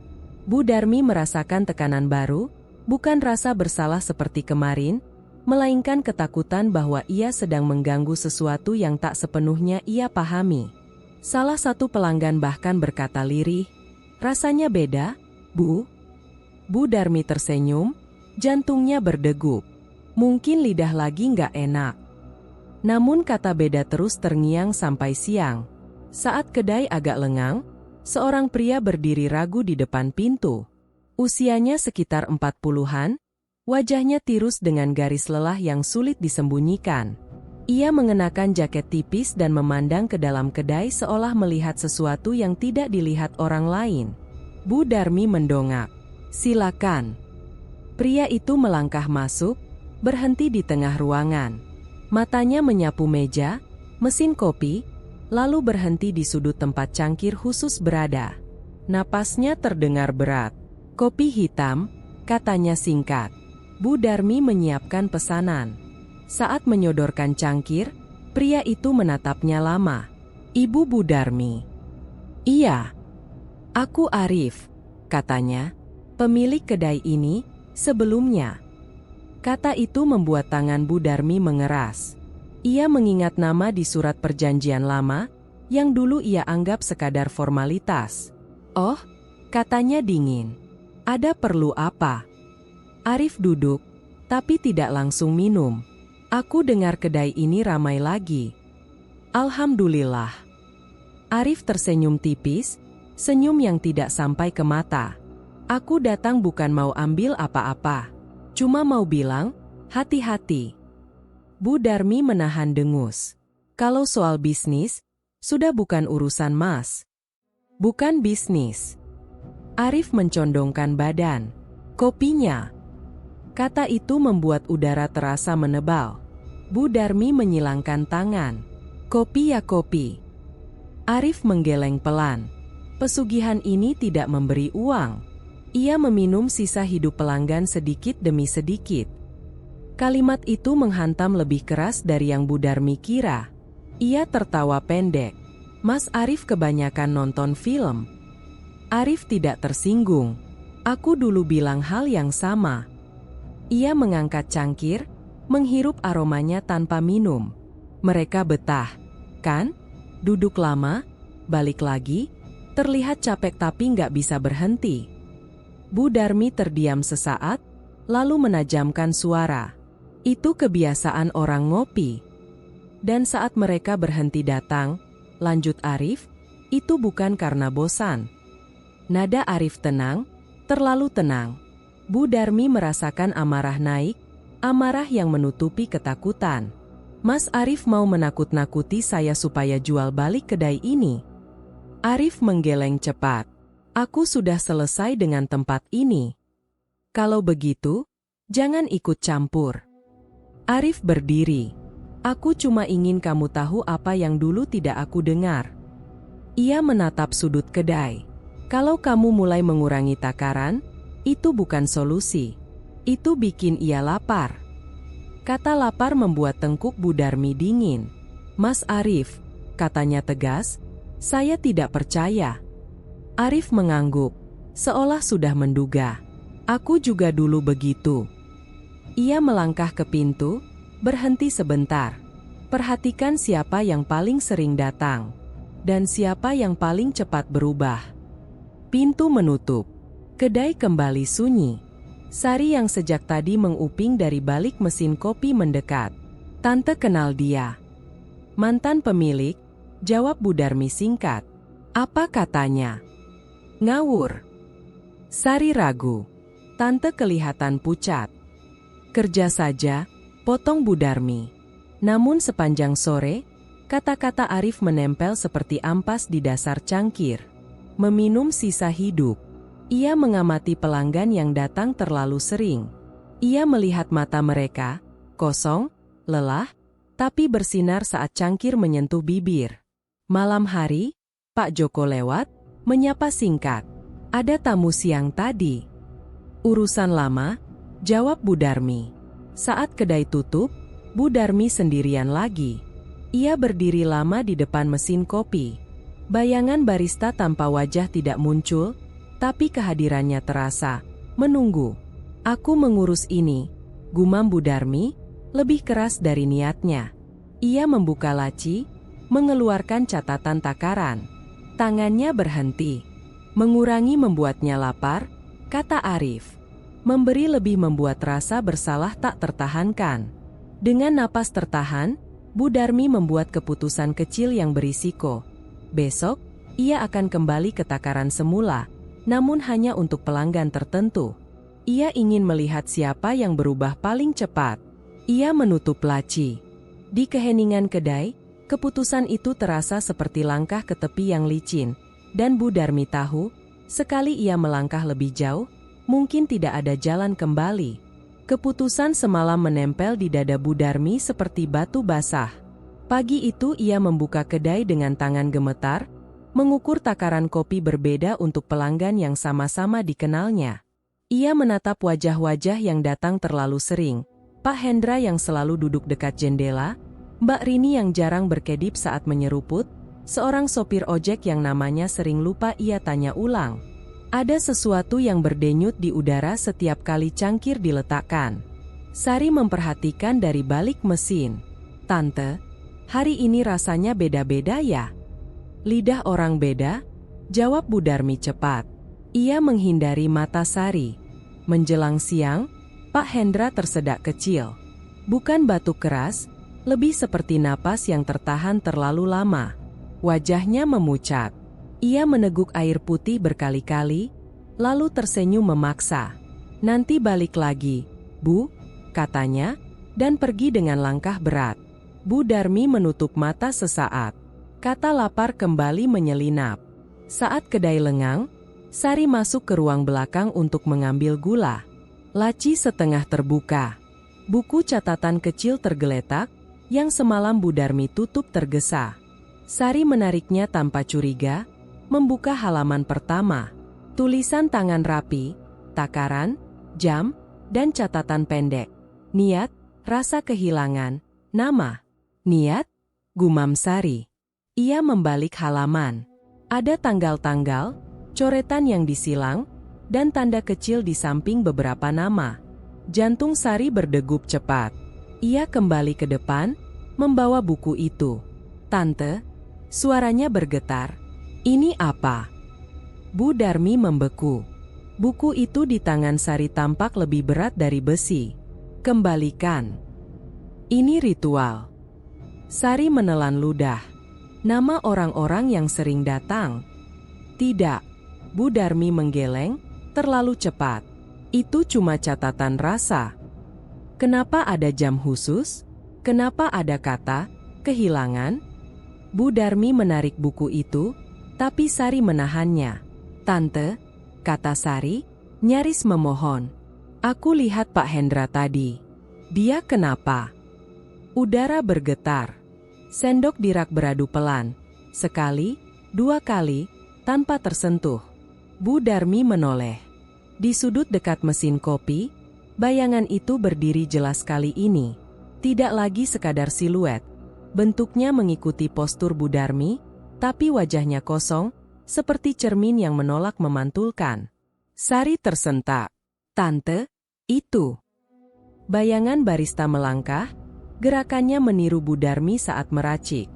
Bu Darmi merasakan tekanan baru, bukan rasa bersalah seperti kemarin, melainkan ketakutan bahwa ia sedang mengganggu sesuatu yang tak sepenuhnya ia pahami. Salah satu pelanggan bahkan berkata lirih, "Rasanya beda, Bu?" Bu Darmi tersenyum, jantungnya berdegup. Mungkin lidah lagi nggak enak. Namun kata beda terus terngiang sampai siang. Saat kedai agak lengang, seorang pria berdiri ragu di depan pintu. Usianya sekitar 40-an, wajahnya tirus dengan garis lelah yang sulit disembunyikan. Ia mengenakan jaket tipis dan memandang ke dalam kedai seolah melihat sesuatu yang tidak dilihat orang lain. Bu Darmi mendongak. "Silakan." Pria itu melangkah masuk, berhenti di tengah ruangan. Matanya menyapu meja, mesin kopi, lalu berhenti di sudut tempat cangkir khusus berada. Napasnya terdengar berat. "Kopi hitam," katanya singkat. Bu Darmi menyiapkan pesanan. Saat menyodorkan cangkir, pria itu menatapnya lama. "Ibu Bu Darmi?" "Iya. Aku Arif," katanya. "Pemilik kedai ini, sebelumnya." Kata itu membuat tangan Bu Darmi mengeras. Ia mengingat nama di surat perjanjian lama, yang dulu ia anggap sekadar formalitas. "Oh," katanya dingin. "Ada perlu apa?" Arif duduk, tapi tidak langsung minum. "Aku dengar kedai ini ramai lagi." "Alhamdulillah." Arif tersenyum tipis, senyum yang tidak sampai ke mata. "Aku datang bukan mau ambil apa-apa. Cuma mau bilang, hati-hati." Bu Darmi menahan dengus. Kalau soal bisnis, sudah bukan urusan Mas. "Bukan bisnis." Arif mencondongkan badan. "Kopinya." Kata itu membuat udara terasa menebal. Bu Darmi menyilangkan tangan. "Kopi ya kopi." Arif menggeleng pelan. Pesugihan ini tidak memberi uang. Ia meminum sisa hidup pelanggan sedikit demi sedikit. Kalimat itu menghantam lebih keras dari yang Bu Darmi kira. Ia tertawa pendek. "Mas Arif kebanyakan nonton film." Arif tidak tersinggung. "Aku dulu bilang hal yang sama." Ia mengangkat cangkir, menghirup aromanya tanpa minum. "Mereka betah, kan? Duduk lama, balik lagi, terlihat capek tapi nggak bisa berhenti." Bu Darmi terdiam sesaat, lalu menajamkan suara. "Itu kebiasaan orang ngopi." "Dan saat mereka berhenti datang," lanjut Arif, "itu bukan karena bosan." Nada Arif tenang, terlalu tenang. Bu Darmi merasakan amarah naik, amarah yang menutupi ketakutan. "Mas Arif mau menakut-nakuti saya supaya jual balik kedai ini?" Arif menggeleng cepat. "Aku sudah selesai dengan tempat ini. Kalau begitu, jangan ikut campur." Arif berdiri. "Aku cuma ingin kamu tahu apa yang dulu tidak aku dengar." Ia menatap sudut kedai. "Kalau kamu mulai mengurangi takaran, itu bukan solusi. Itu bikin ia lapar." Kata lapar membuat tengkuk Bu Darmi dingin. "Mas Arif," katanya tegas, "saya tidak percaya." Arif mengangguk, seolah sudah menduga. "Aku juga dulu begitu." Ia melangkah ke pintu, berhenti sebentar. "Perhatikan siapa yang paling sering datang, dan siapa yang paling cepat berubah." Pintu menutup. Kedai kembali sunyi. Sari yang sejak tadi menguping dari balik mesin kopi mendekat. "Tante kenal dia." "Mantan pemilik," jawab Bu Darmi singkat. "Apa katanya?" "Ngawur." Sari ragu. "Tante kelihatan pucat." "Kerja saja," potong Bu Darmi. Namun sepanjang sore, kata-kata Arif menempel seperti ampas di dasar cangkir. Meminum sisa hidup. Ia mengamati pelanggan yang datang terlalu sering. Ia melihat mata mereka, kosong, lelah, tapi bersinar saat cangkir menyentuh bibir. Malam hari, Pak Joko lewat, menyapa singkat. "Ada tamu siang tadi." "Urusan lama," jawab Bu Darmi. Saat kedai tutup, Bu Darmi sendirian lagi. Ia berdiri lama di depan mesin kopi. Bayangan barista tanpa wajah tidak muncul, tapi kehadirannya terasa. Menunggu. Aku mengurus ini, gumam Bu Darmi, lebih keras dari niatnya. Ia membuka laci, mengeluarkan catatan takaran. Tangannya berhenti. Mengurangi membuatnya lapar, kata Arif. Memberi lebih membuat rasa bersalah tak tertahankan. Dengan napas tertahan, Bu Darmi membuat keputusan kecil yang berisiko. Besok, ia akan kembali ke takaran semula, namun hanya untuk pelanggan tertentu. Ia ingin melihat siapa yang berubah paling cepat. Ia menutup laci. Di keheningan kedai, keputusan itu terasa seperti langkah ke tepi yang licin, dan Bu Darmi tahu, sekali ia melangkah lebih jauh, mungkin tidak ada jalan kembali. Keputusan semalam menempel di dada Bu Darmi seperti batu basah. Pagi itu ia membuka kedai dengan tangan gemetar, mengukur takaran kopi berbeda untuk pelanggan yang sama-sama dikenalnya. Ia menatap wajah-wajah yang datang terlalu sering, Pak Hendra yang selalu duduk dekat jendela, Mbak Rini yang jarang berkedip saat menyeruput, seorang sopir ojek yang namanya sering lupa ia tanya ulang. Ada sesuatu yang berdenyut di udara setiap kali cangkir diletakkan. Sari memperhatikan dari balik mesin. Tante, hari ini rasanya beda-beda ya? Lidah orang beda? Jawab Bu Darmi cepat. Ia menghindari mata Sari. Menjelang siang, Pak Hendra tersedak kecil. Bukan batuk keras, lebih seperti napas yang tertahan terlalu lama. Wajahnya memucat. Ia meneguk air putih berkali-kali, lalu tersenyum memaksa. Nanti balik lagi, Bu, katanya, dan pergi dengan langkah berat. Bu Darmi menutup mata sesaat. Kata lapar kembali menyelinap. Saat kedai lengang, Sari masuk ke ruang belakang untuk mengambil gula. Laci setengah terbuka. Buku catatan kecil tergeletak, yang semalam Bu Darmi tutup tergesa. Sari menariknya tanpa curiga, membuka halaman pertama. Tulisan tangan rapi, takaran, jam, dan catatan pendek. Niat, rasa kehilangan, nama. Niat, gumam Sari. Ia membalik halaman. Ada tanggal-tanggal, coretan yang disilang, dan tanda kecil di samping beberapa nama. Jantung Sari berdegup cepat. Ia kembali ke depan, membawa buku itu. Tante, suaranya bergetar. Ini apa? Bu Darmi membeku. Buku itu di tangan Sari tampak lebih berat dari besi. Kembalikan. Ini ritual. Sari menelan ludah. Nama orang-orang yang sering datang. Tidak. Bu Darmi menggeleng, terlalu cepat. Itu cuma catatan rasa. Kenapa ada jam khusus? Kenapa ada kata kehilangan? Bu Darmi menarik buku itu, tapi Sari menahannya. Tante, kata Sari, nyaris memohon. Aku lihat Pak Hendra tadi. Dia kenapa? Udara bergetar. Sendok di rak beradu pelan. Sekali, dua kali, tanpa tersentuh. Bu Darmi menoleh. Di sudut dekat mesin kopi, bayangan itu berdiri jelas kali ini. Tidak lagi sekadar siluet. Bentuknya mengikuti postur Bu Darmi, tapi wajahnya kosong, seperti cermin yang menolak memantulkan. Sari tersentak. Tante, itu. Bayangan barista melangkah, gerakannya meniru Bu Darmi saat meracik.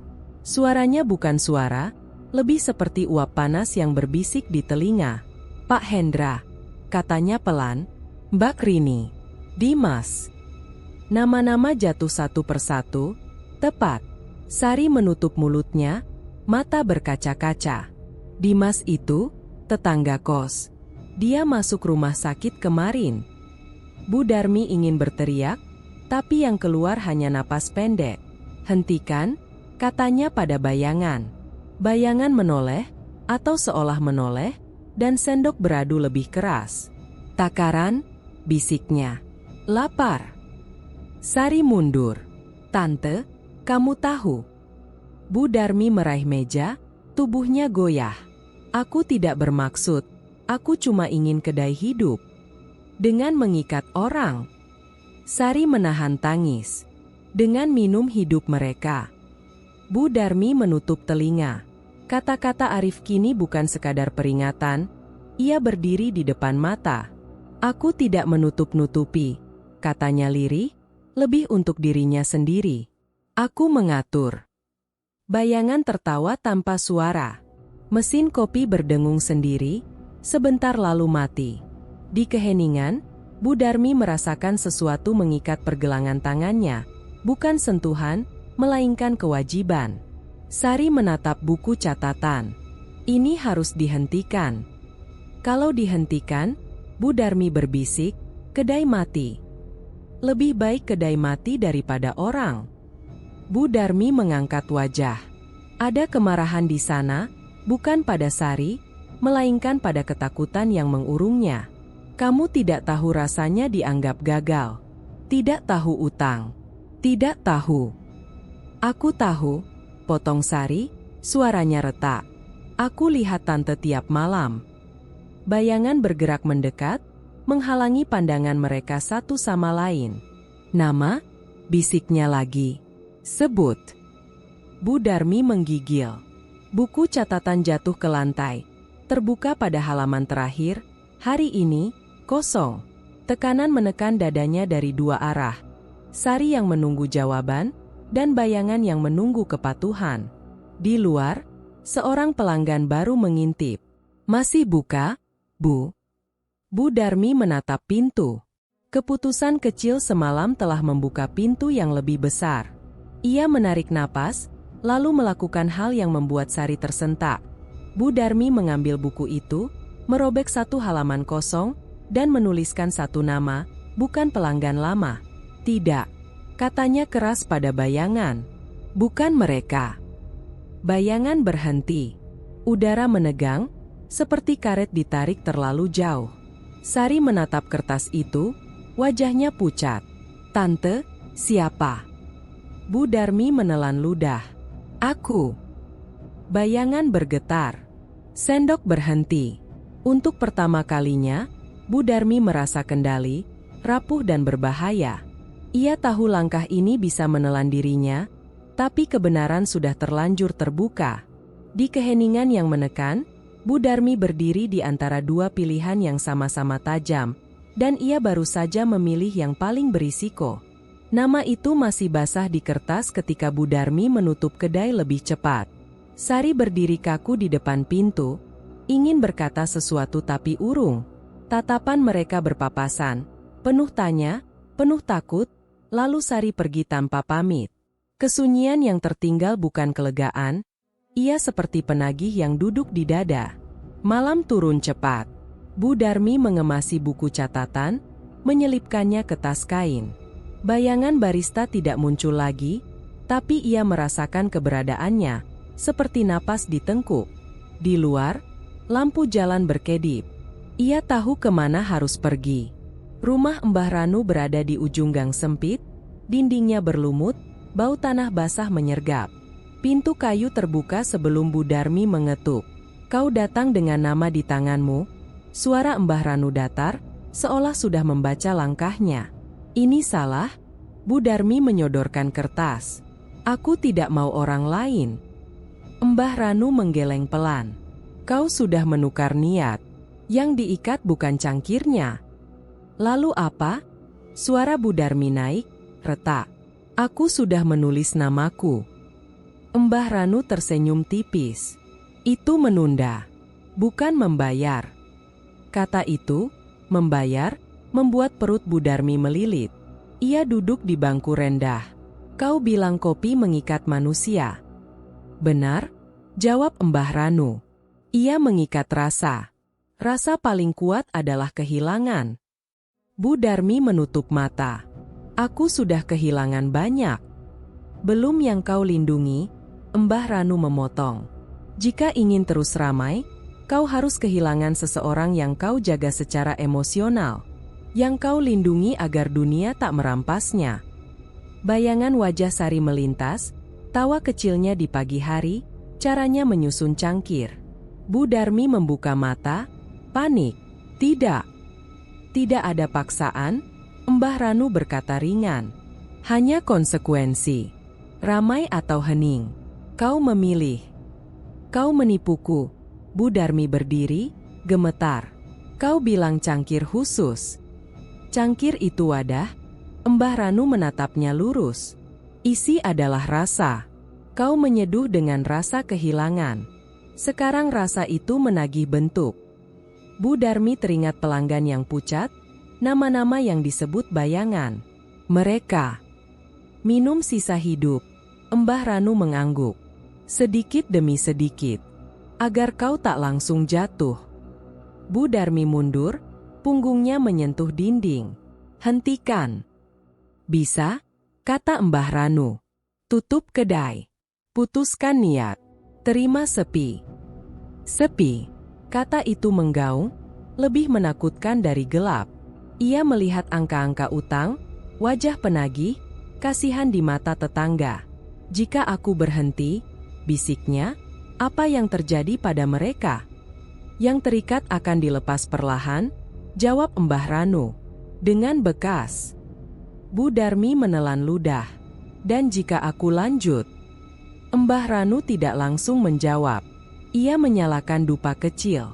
Suaranya bukan suara, lebih seperti uap panas yang berbisik di telinga. Pak Hendra, katanya pelan, Mbak Rini, Dimas. Nama-nama jatuh satu persatu, tepat. Sari menutup mulutnya, mata berkaca-kaca. Dimas itu, tetangga kos. Dia masuk rumah sakit kemarin. Bu Darmi ingin berteriak, tapi yang keluar hanya napas pendek. Hentikan, katanya pada bayangan. Bayangan menoleh, atau seolah menoleh, dan sendok beradu lebih keras. Takaran, bisiknya. Lapar. Sari mundur. Tante, kamu tahu. Bu Darmi meraih meja, tubuhnya goyah. Aku tidak bermaksud, aku cuma ingin kedai hidup. Dengan mengikat orang. Sari menahan tangis. Dengan minum hidup mereka. Bu Darmi menutup telinga. Kata-kata Arif kini bukan sekadar peringatan. Ia berdiri di depan mata. Aku tidak menutup-nutupi, katanya lirih, lebih untuk dirinya sendiri. Aku mengatur. Bayangan tertawa tanpa suara. Mesin kopi berdengung sendiri, sebentar lalu mati. Di keheningan, Bu Darmi merasakan sesuatu mengikat pergelangan tangannya, bukan sentuhan, melainkan kewajiban. Sari menatap buku catatan. Ini harus dihentikan. Kalau dihentikan, Bu Darmi berbisik, kedai mati. Lebih baik kedai mati daripada orang. Bu Darmi mengangkat wajah. Ada kemarahan di sana, bukan pada Sari, melainkan pada ketakutan yang mengurungnya. Kamu tidak tahu rasanya dianggap gagal. Tidak tahu utang. Tidak tahu. Aku tahu, potong Sari, suaranya retak. Aku lihat tante tiap malam. Bayangan bergerak mendekat, menghalangi pandangan mereka satu sama lain. Nama? Bisiknya lagi. Sebut. Bu Darmi menggigil. Buku catatan jatuh ke lantai. Terbuka pada halaman terakhir. Hari ini, kosong. Tekanan menekan dadanya dari dua arah. Sari yang menunggu jawaban, dan bayangan yang menunggu kepatuhan. Di luar, seorang pelanggan baru mengintip. Masih buka, Bu? Bu Darmi menatap pintu. Keputusan kecil semalam telah membuka pintu yang lebih besar. Ia menarik napas, lalu melakukan hal yang membuat Sari tersentak. Bu Darmi mengambil buku itu, merobek satu halaman kosong, dan menuliskan satu nama, bukan pelanggan lama. Tidak, katanya keras pada bayangan. Bukan mereka. Bayangan berhenti. Udara menegang, seperti karet ditarik terlalu jauh. Sari menatap kertas itu, wajahnya pucat. Tante, siapa? Bu Darmi menelan ludah. Aku. Bayangan bergetar. Sendok berhenti. Untuk pertama kalinya, Bu Darmi merasa kendali, rapuh dan berbahaya. Ia tahu langkah ini bisa menelan dirinya, tapi kebenaran sudah terlanjur terbuka. Di keheningan yang menekan, Bu Darmi berdiri di antara dua pilihan yang sama-sama tajam, dan ia baru saja memilih yang paling berisiko. Nama itu masih basah di kertas ketika Bu Darmi menutup kedai lebih cepat. Sari berdiri kaku di depan pintu, ingin berkata sesuatu tapi urung. Tatapan mereka berpapasan, penuh tanya, penuh takut, lalu Sari pergi tanpa pamit. Kesunyian yang tertinggal bukan kelegaan, ia seperti penagih yang duduk di dada. Malam turun cepat. Bu Darmi mengemasi buku catatan, menyelipkannya ke tas kain. Bayangan barista tidak muncul lagi, tapi ia merasakan keberadaannya, seperti napas ditengkuk. Di luar, lampu jalan berkedip. Ia tahu kemana harus pergi. Rumah Mbah Ranu berada di ujung gang sempit, dindingnya berlumut, bau tanah basah menyergap. Pintu kayu terbuka sebelum Bu Darmi mengetuk. Kau datang dengan nama di tanganmu. Suara Mbah Ranu datar, seolah sudah membaca langkahnya. Ini salah? Bu Darmi menyodorkan kertas. Aku tidak mau orang lain. Mbah Ranu menggeleng pelan. Kau sudah menukar niat. Yang diikat bukan cangkirnya. Lalu apa? Suara Bu Darmi naik, retak. Aku sudah menulis namaku. Mbah Ranu tersenyum tipis. Itu menunda, bukan membayar. Kata itu, membayar, membuat perut Bu Darmi melilit. Ia duduk di bangku rendah. Kau bilang kopi mengikat manusia. Benar, jawab Mbah Ranu. Ia mengikat rasa. Rasa paling kuat adalah kehilangan. Bu Darmi menutup mata. Aku sudah kehilangan banyak. Belum yang kau lindungi, Mbah Ranu memotong. Jika ingin terus ramai, kau harus kehilangan seseorang yang kau jaga secara emosional, yang kau lindungi agar dunia tak merampasnya. Bayangan wajah Sari melintas, tawa kecilnya di pagi hari, caranya menyusun cangkir. Bu Darmi membuka mata, panik. Tidak. Tidak ada paksaan, Mbah Ranu berkata ringan. Hanya konsekuensi. Ramai atau hening. Kau memilih. Kau menipuku. Bu Darmi berdiri, gemetar. Kau bilang cangkir khusus. Cangkir itu wadah? Mbah Ranu menatapnya lurus. Isi adalah rasa. Kau menyeduh dengan rasa kehilangan. Sekarang rasa itu menagih bentuk. Bu Darmi teringat pelanggan yang pucat, nama-nama yang disebut bayangan. Mereka minum sisa hidup. Mbah Ranu mengangguk. Sedikit demi sedikit. Agar kau tak langsung jatuh. Bu Darmi mundur, punggungnya menyentuh dinding. Hentikan. Bisa? Kata Mbah Ranu. Tutup kedai. Putuskan niat. Terima sepi. Sepi. Kata itu menggaung, lebih menakutkan dari gelap. Ia melihat angka-angka utang, wajah penagih, kasihan di mata tetangga. Jika aku berhenti, bisiknya, apa yang terjadi pada mereka? Yang terikat akan dilepas perlahan, jawab Mbah Ranu. Dengan bekas. Bu Darmi menelan ludah. Dan jika aku lanjut? Mbah Ranu tidak langsung menjawab. Ia menyalakan dupa kecil.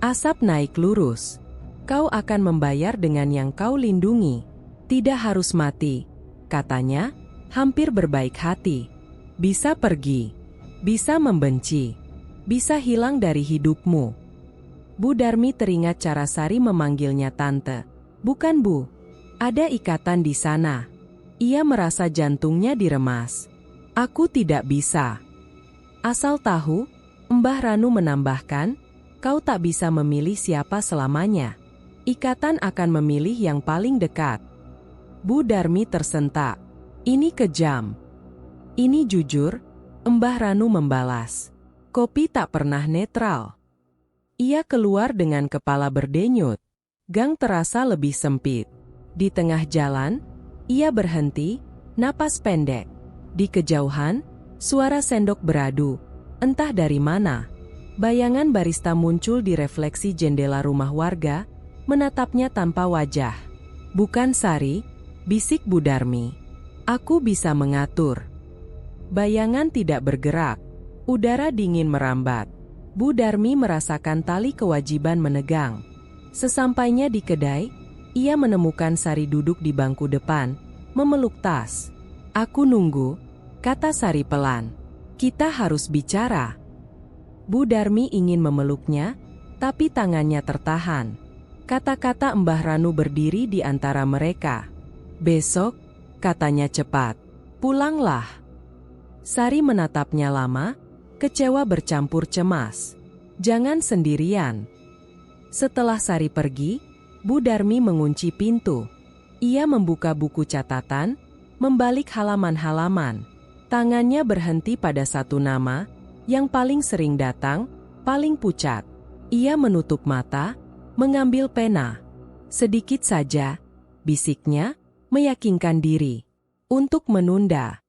Asap naik lurus. Kau akan membayar dengan yang kau lindungi. Tidak harus mati, katanya, hampir berbaik hati. Bisa pergi. Bisa membenci. Bisa hilang dari hidupmu. Bu Darmi teringat cara Sari memanggilnya tante. Bukan Bu. Ada ikatan di sana. Ia merasa jantungnya diremas. Aku tidak bisa. Asal tahu, Mbah Ranu menambahkan, kau tak bisa memilih siapa selamanya. Ikatan akan memilih yang paling dekat. Bu Darmi tersentak. Ini kejam. Ini jujur, Mbah Ranu membalas. Kopi tak pernah netral. Ia keluar dengan kepala berdenyut. Gang terasa lebih sempit. Di tengah jalan, ia berhenti, napas pendek. Di kejauhan, suara sendok beradu. Entah dari mana. Bayangan barista muncul di refleksi jendela rumah warga, menatapnya tanpa wajah. Bukan Sari, bisik Bu Darmi. Aku bisa mengatur. Bayangan tidak bergerak. Udara dingin merambat. Bu Darmi merasakan tali kewajiban menegang. Sesampainya di kedai, ia menemukan Sari duduk di bangku depan, memeluk tas. Aku nunggu, kata Sari pelan. Kita harus bicara. Bu Darmi ingin memeluknya, tapi tangannya tertahan. Kata-kata Mbah Ranu berdiri di antara mereka. Besok, katanya cepat. Pulanglah. Sari menatapnya lama, kecewa bercampur cemas. Jangan sendirian. Setelah Sari pergi, Bu Darmi mengunci pintu. Ia membuka buku catatan, membalik halaman-halaman. Tangannya berhenti pada satu nama, yang paling sering datang, paling pucat. Ia menutup mata, mengambil pena. Sedikit saja, bisiknya, meyakinkan diri. Untuk menunda.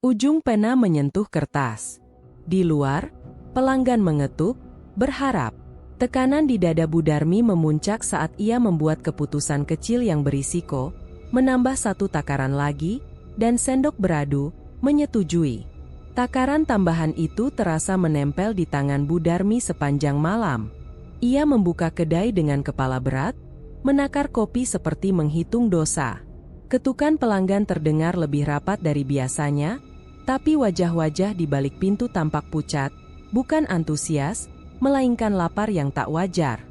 Ujung pena menyentuh kertas. Di luar, pelanggan mengetuk, berharap. Tekanan di dada Bu Darmi memuncak saat ia membuat keputusan kecil yang berisiko, menambah satu takaran lagi, dan sendok beradu, menyetujui. Takaran tambahan itu terasa menempel di tangan Bu Darmi sepanjang malam. Ia membuka kedai dengan kepala berat, menakar kopi seperti menghitung dosa. Ketukan pelanggan terdengar lebih rapat dari biasanya, tapi wajah-wajah di balik pintu tampak pucat, bukan antusias, melainkan lapar yang tak wajar.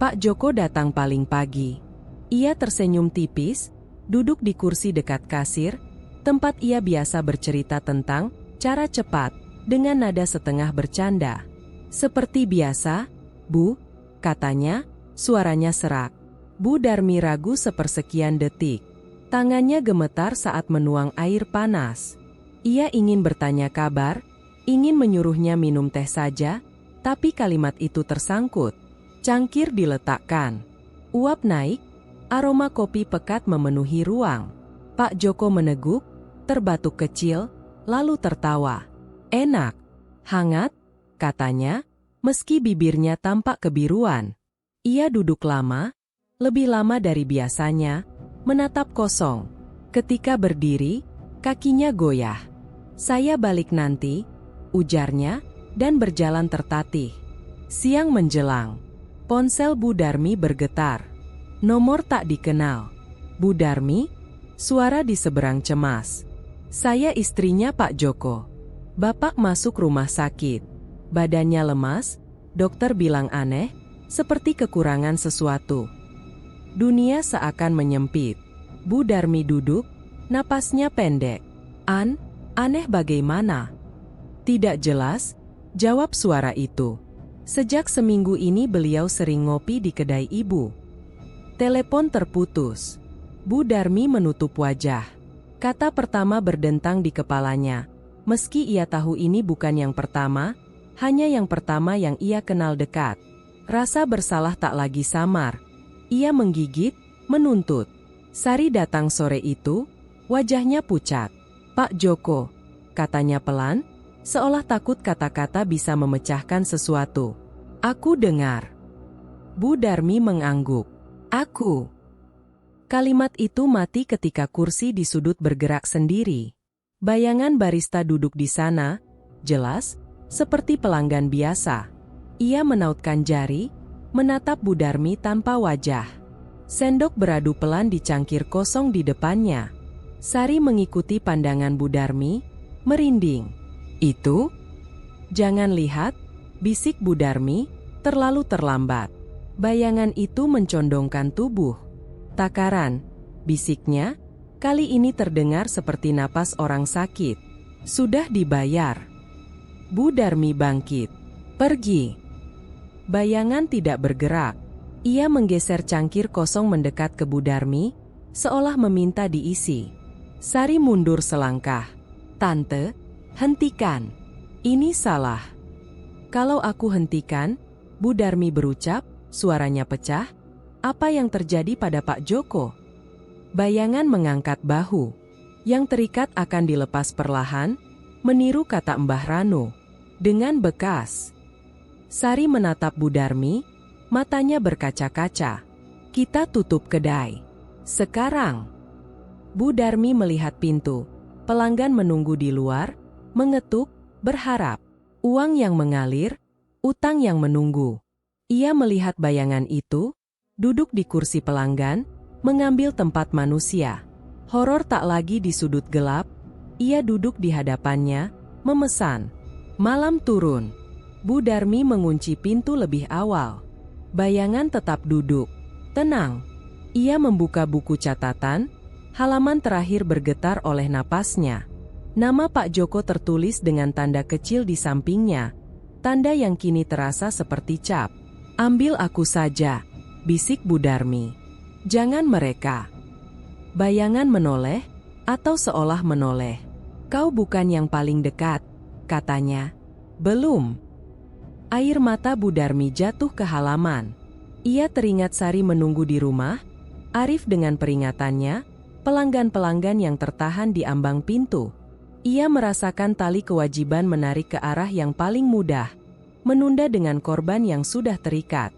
Pak Joko datang paling pagi. Ia tersenyum tipis, duduk di kursi dekat kasir, tempat ia biasa bercerita tentang cara cepat, dengan nada setengah bercanda. Seperti biasa, Bu, katanya, suaranya serak. Bu Darmi ragu sepersekian detik. Tangannya gemetar saat menuang air panas. Ia ingin bertanya kabar, ingin menyuruhnya minum teh saja, tapi kalimat itu tersangkut. Cangkir diletakkan. Uap naik, aroma kopi pekat memenuhi ruang. Pak Joko meneguk, terbatuk kecil, lalu tertawa. Enak, hangat, katanya, meski bibirnya tampak kebiruan. Ia duduk lama, lebih lama dari biasanya, menatap kosong. Ketika berdiri, kakinya goyah. "Saya balik nanti," ujarnya, dan berjalan tertatih. Siang menjelang. Ponsel Bu Darmi bergetar. Nomor tak dikenal. "Bu Darmi?" Suara di seberang cemas. "Saya istrinya Pak Joko. Bapak masuk rumah sakit. Badannya lemas, dokter bilang aneh, seperti kekurangan sesuatu." Dunia seakan menyempit. Bu Darmi duduk, napasnya pendek. Aneh bagaimana?" "Tidak jelas," jawab suara itu. "Sejak seminggu ini beliau sering ngopi di kedai ibu." Telepon terputus. Bu Darmi menutup wajah. Kata pertama berdentang di kepalanya. Meski ia tahu ini bukan yang pertama, hanya yang pertama yang ia kenal dekat. Rasa bersalah tak lagi samar. Ia menggigit, menuntut. Sari datang sore itu, wajahnya pucat. "Pak Joko," katanya pelan, seolah takut kata-kata bisa memecahkan sesuatu. "Aku dengar." Bu Darmi mengangguk. "Aku." Kalimat itu mati ketika kursi di sudut bergerak sendiri. Bayangan barista duduk di sana, jelas, seperti pelanggan biasa. Ia menautkan jari, menatap Bu Darmi tanpa wajah. Sendok beradu pelan di cangkir kosong di depannya. Sari mengikuti pandangan Bu Darmi, merinding. "Itu? Jangan lihat," bisik Bu Darmi, terlalu terlambat. Bayangan itu mencondongkan tubuh. "Takaran," bisiknya, kali ini terdengar seperti napas orang sakit. "Sudah dibayar." Bu Darmi bangkit. "Pergi." Bayangan tidak bergerak. Ia menggeser cangkir kosong mendekat ke Bu Darmi, seolah meminta diisi. Sari mundur selangkah. "Tante, hentikan. Ini salah." "Kalau aku hentikan," Bu Darmi berucap, suaranya pecah, "apa yang terjadi pada Pak Joko?" Bayangan mengangkat bahu. Yang terikat akan dilepas perlahan, meniru kata Mbah Rano. Dengan bekas. Sari menatap Bu Darmi, matanya berkaca-kaca. "Kita tutup kedai. Sekarang." Bu Darmi melihat pintu. Pelanggan menunggu di luar, mengetuk, berharap. Uang yang mengalir, utang yang menunggu. Ia melihat bayangan itu, duduk di kursi pelanggan, mengambil tempat manusia. Horor tak lagi di sudut gelap, ia duduk di hadapannya, memesan. Malam turun. Bu Darmi mengunci pintu lebih awal. Bayangan tetap duduk. Tenang. Ia membuka buku catatan, halaman terakhir bergetar oleh napasnya. Nama Pak Joko tertulis dengan tanda kecil di sampingnya, tanda yang kini terasa seperti cap. "Ambil aku saja," bisik Bu Darmi. "Jangan mereka." Bayangan menoleh, atau seolah menoleh. "Kau bukan yang paling dekat," katanya. "Belum." Air mata Bu Darmi jatuh ke halaman. Ia teringat Sari menunggu di rumah, Arif dengan peringatannya, pelanggan-pelanggan yang tertahan di ambang pintu. Ia merasakan tali kewajiban menarik ke arah yang paling mudah, menunda dengan korban yang sudah terikat.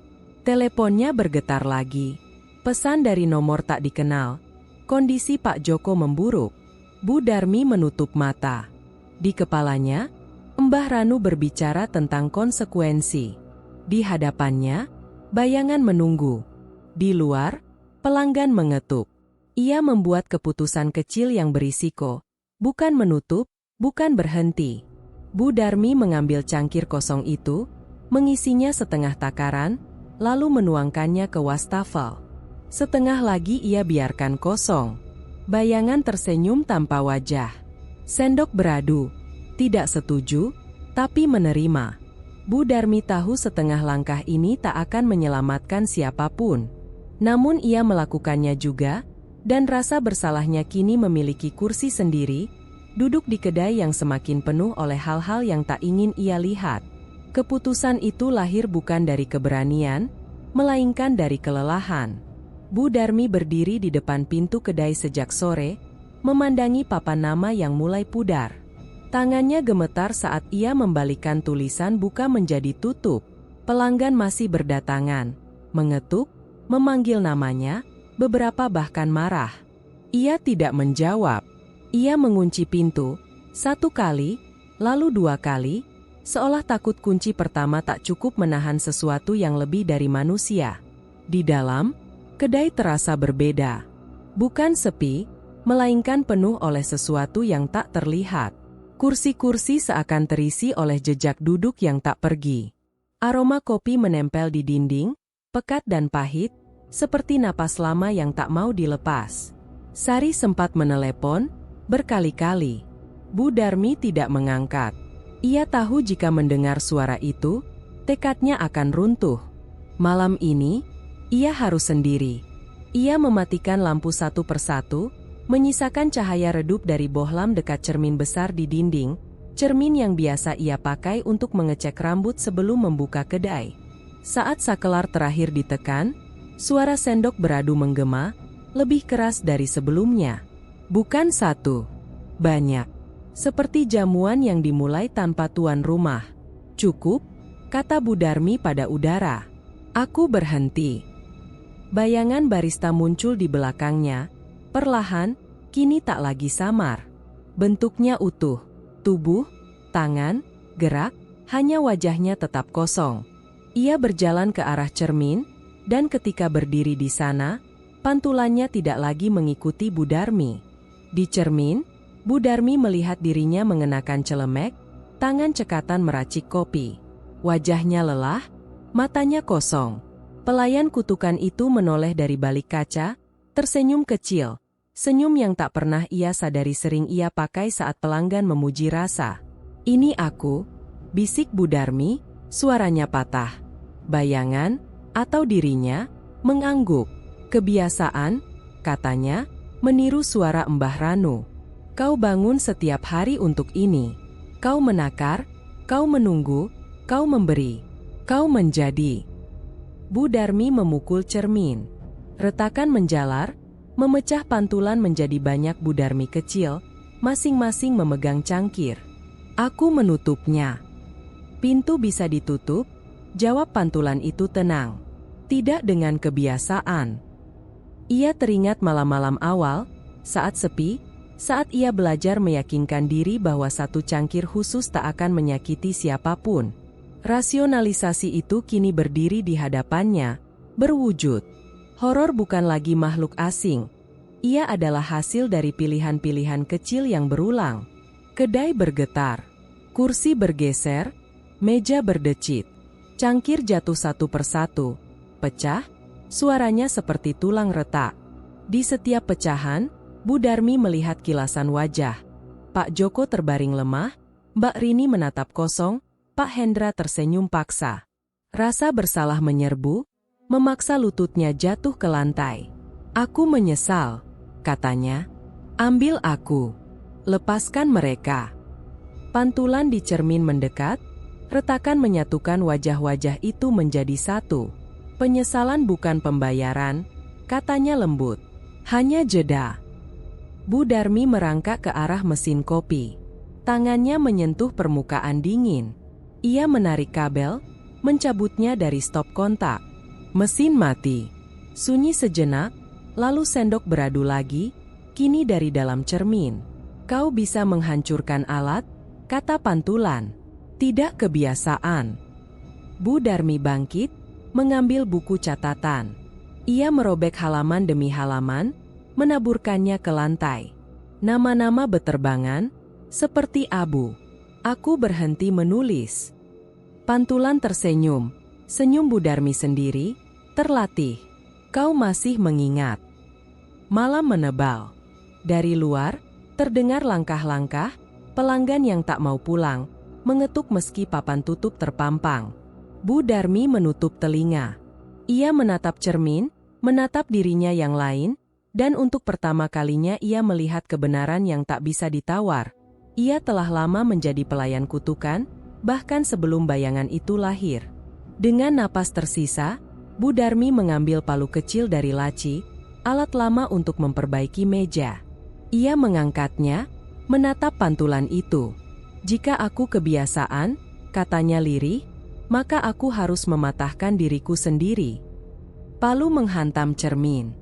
Teleponnya bergetar lagi. Pesan dari nomor tak dikenal. Kondisi Pak Joko memburuk. Bu Darmi menutup mata. Di kepalanya, Mbah Ranu berbicara tentang konsekuensi. Di hadapannya, bayangan menunggu. Di luar, pelanggan mengetuk. Ia membuat keputusan kecil yang berisiko. Bukan menutup, bukan berhenti. Bu Darmi mengambil cangkir kosong itu, mengisinya setengah takaran, lalu menuangkannya ke wastafel. Setengah lagi ia biarkan kosong. Bayangan tersenyum tanpa wajah. Sendok beradu. Tidak setuju, tapi menerima. Bu Darmi tahu setengah langkah ini tak akan menyelamatkan siapapun. Namun ia melakukannya juga, dan rasa bersalahnya kini memiliki kursi sendiri, duduk di kedai yang semakin penuh oleh hal-hal yang tak ingin ia lihat. Keputusan itu lahir bukan dari keberanian, melainkan dari kelelahan. Bu Darmi berdiri di depan pintu kedai sejak sore, memandangi papan nama yang mulai pudar. Tangannya gemetar saat ia membalikkan tulisan buka menjadi tutup. Pelanggan masih berdatangan, mengetuk, memanggil namanya, beberapa bahkan marah. Ia tidak menjawab. Ia mengunci pintu, 1 kali, lalu 2 kali, seolah takut kunci pertama tak cukup menahan sesuatu yang lebih dari manusia. Di dalam, kedai terasa berbeda. Bukan sepi, melainkan penuh oleh sesuatu yang tak terlihat. Kursi-kursi seakan terisi oleh jejak duduk yang tak pergi. Aroma kopi menempel di dinding, pekat dan pahit, seperti napas lama yang tak mau dilepas. Sari sempat menelepon, berkali-kali. Bu Darmi tidak mengangkat. Ia tahu jika mendengar suara itu, tekadnya akan runtuh. Malam ini, ia harus sendiri. Ia mematikan lampu satu persatu, menyisakan cahaya redup dari bohlam dekat cermin besar di dinding, cermin yang biasa ia pakai untuk mengecek rambut sebelum membuka kedai. Saat sakelar terakhir ditekan, suara sendok beradu menggema, lebih keras dari sebelumnya. Bukan satu, banyak. Seperti jamuan yang dimulai tanpa tuan rumah. Cukup, kata Bu Darmi pada udara. Aku berhenti. Bayangan barista muncul di belakangnya. Perlahan, kini tak lagi samar. Bentuknya utuh, tubuh, tangan, gerak, hanya wajahnya tetap kosong. Ia berjalan ke arah cermin, dan ketika berdiri di sana, pantulannya tidak lagi mengikuti Bu Darmi. Di cermin, Bu Darmi melihat dirinya mengenakan celemek, tangan cekatan meracik kopi. Wajahnya lelah, matanya kosong. Pelayan kutukan itu menoleh dari balik kaca, tersenyum kecil. Senyum yang tak pernah ia sadari sering ia pakai saat pelanggan memuji rasa. Ini aku, bisik Bu Darmi, suaranya patah. Bayangan, atau dirinya, mengangguk. Kebiasaan, katanya, meniru suara Mbah Ranu. Kau bangun setiap hari untuk ini. Kau menakar, kau menunggu, kau memberi, kau menjadi. Bu Darmi memukul cermin. Retakan menjalar, memecah pantulan menjadi banyak Bu Darmi kecil, masing-masing memegang cangkir. Aku menutupnya. Pintu bisa ditutup, jawab pantulan itu tenang. Tidak dengan kebiasaan. Ia teringat malam-malam awal, saat sepi, saat ia belajar meyakinkan diri bahwa satu cangkir khusus tak akan menyakiti siapapun. Rasionalisasi itu kini berdiri di hadapannya, berwujud. Horor bukan lagi makhluk asing. Ia adalah hasil dari pilihan-pilihan kecil yang berulang. Kedai bergetar, kursi bergeser, meja berdecit. Cangkir jatuh satu persatu, pecah, suaranya seperti tulang retak. Di setiap pecahan, Bu Darmi melihat kilasan wajah. Pak Joko terbaring lemah, Mbak Rini menatap kosong, Pak Hendra tersenyum paksa. Rasa bersalah menyerbu, memaksa lututnya jatuh ke lantai. Aku menyesal, katanya. Ambil aku. Lepaskan mereka. Pantulan di cermin mendekat, retakan menyatukan wajah-wajah itu menjadi satu. Penyesalan bukan pembayaran, katanya lembut. Hanya jeda. Bu Darmi merangkak ke arah mesin kopi. Tangannya menyentuh permukaan dingin. Ia menarik kabel, mencabutnya dari stop kontak. Mesin mati. Sunyi sejenak, lalu sendok beradu lagi, kini dari dalam cermin. Kau bisa menghancurkan alat, kata pantulan. Tidak kebiasaan. Bu Darmi bangkit, mengambil buku catatan. Ia merobek halaman demi halaman, menaburkannya ke lantai. Nama-nama beterbangan, seperti abu. Aku berhenti menulis. Pantulan tersenyum, senyum Bu Darmi sendiri, terlatih. Kau masih mengingat. Malam menebal. Dari luar, terdengar langkah-langkah, pelanggan yang tak mau pulang, mengetuk meski papan tutup terpampang. Bu Darmi menutup telinga. Ia menatap cermin, menatap dirinya yang lain, dan untuk pertama kalinya ia melihat kebenaran yang tak bisa ditawar. Ia telah lama menjadi pelayan kutukan, bahkan sebelum bayangan itu lahir. Dengan napas tersisa, Bu Darmi mengambil palu kecil dari laci, alat lama untuk memperbaiki meja. Ia mengangkatnya, menatap pantulan itu. Jika aku kebiasaan, katanya lirih, maka aku harus mematahkan diriku sendiri. Palu menghantam cermin.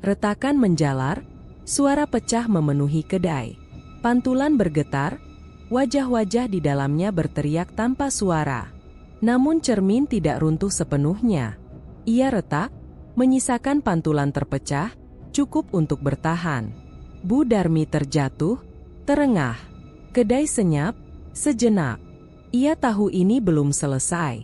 Retakan menjalar, suara pecah memenuhi kedai. Pantulan bergetar, wajah-wajah di dalamnya berteriak tanpa suara. Namun cermin tidak runtuh sepenuhnya. Ia retak, menyisakan pantulan terpecah, cukup untuk bertahan. Bu Darmi terjatuh, terengah. Kedai senyap, sejenak. Ia tahu ini belum selesai.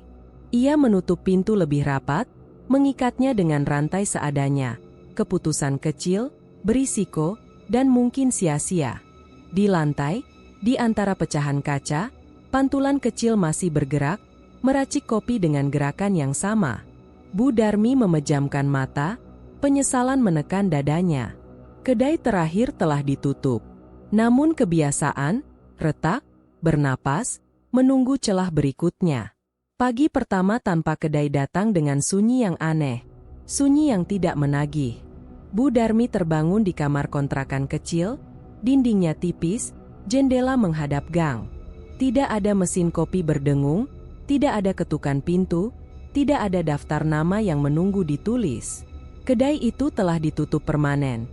Ia menutup pintu lebih rapat, mengikatnya dengan rantai seadanya. Keputusan kecil, berisiko, dan mungkin sia-sia. Di lantai, di antara pecahan kaca, pantulan kecil masih bergerak, meracik kopi dengan gerakan yang sama. Bu Darmi memejamkan mata, penyesalan menekan dadanya. Kedai terakhir telah ditutup. Namun kebiasaan, retak, bernapas, menunggu celah berikutnya. Pagi pertama tanpa kedai datang dengan sunyi yang aneh. Sunyi yang tidak menagih. Bu Darmi terbangun di kamar kontrakan kecil, dindingnya tipis, jendela menghadap gang. Tidak ada mesin kopi berdengung, tidak ada ketukan pintu, tidak ada daftar nama yang menunggu ditulis. Kedai itu telah ditutup permanen.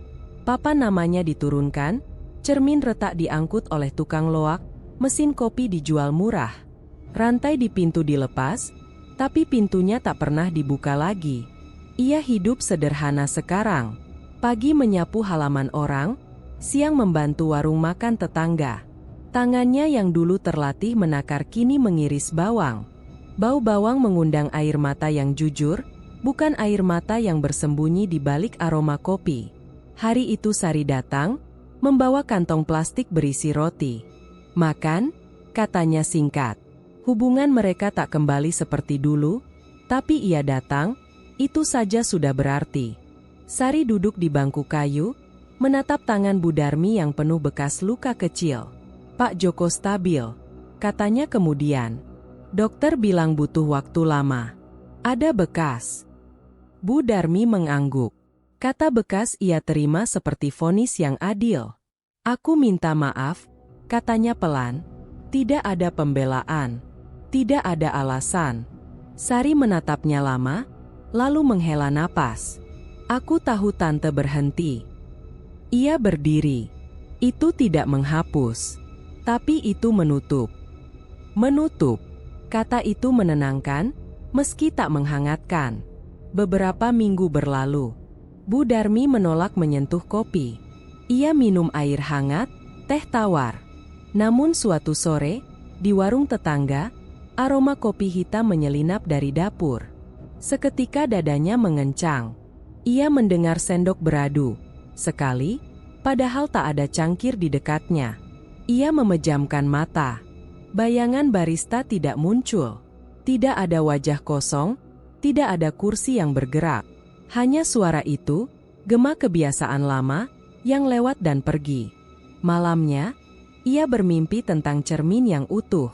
Papan namanya diturunkan, cermin retak diangkut oleh tukang loak, mesin kopi dijual murah. Rantai di pintu dilepas, tapi pintunya tak pernah dibuka lagi. Ia hidup sederhana sekarang. Pagi menyapu halaman orang, siang membantu warung makan tetangga. Tangannya yang dulu terlatih menakar kini mengiris bawang. Bau bawang mengundang air mata yang jujur, bukan air mata yang bersembunyi di balik aroma kopi. Hari itu Sari datang, membawa kantong plastik berisi roti. "Makan," katanya singkat. Hubungan mereka tak kembali seperti dulu, tapi ia datang, itu saja sudah berarti. Sari duduk di bangku kayu, menatap tangan Bu Darmi yang penuh bekas luka kecil. "Pak Joko stabil," katanya kemudian. "Dokter bilang butuh waktu lama. Ada bekas." Bu Darmi mengangguk. Kata bekas ia terima seperti vonis yang adil. "Aku minta maaf," katanya pelan. "Tidak ada pembelaan. Tidak ada alasan." Sari menatapnya lama, lalu menghela napas. "Aku tahu tante berhenti." Ia berdiri. Itu tidak menghapus, tapi itu menutup. Menutup. Kata itu menenangkan, meski tak menghangatkan. Beberapa minggu berlalu. Bu Darmi menolak menyentuh kopi. Ia minum air hangat, teh tawar. Namun suatu sore, di warung tetangga, aroma kopi hitam menyelinap dari dapur. Seketika dadanya mengencang. Ia mendengar sendok beradu. Sekali, padahal tak ada cangkir di dekatnya. Ia memejamkan mata. Bayangan barista tidak muncul. Tidak ada wajah kosong, tidak ada kursi yang bergerak. Hanya suara itu, gema kebiasaan lama, yang lewat dan pergi. Malamnya, ia bermimpi tentang cermin yang utuh.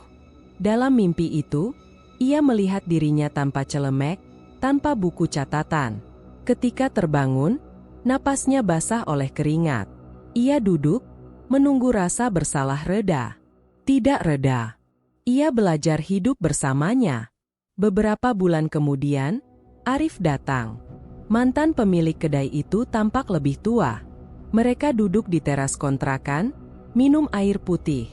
Dalam mimpi itu, ia melihat dirinya tanpa celemek, tanpa buku catatan. Ketika terbangun, napasnya basah oleh keringat. Ia duduk, menunggu rasa bersalah reda. Tidak reda. Ia belajar hidup bersamanya. Beberapa bulan kemudian, Arif datang. Mantan pemilik kedai itu tampak lebih tua. Mereka duduk di teras kontrakan, minum air putih.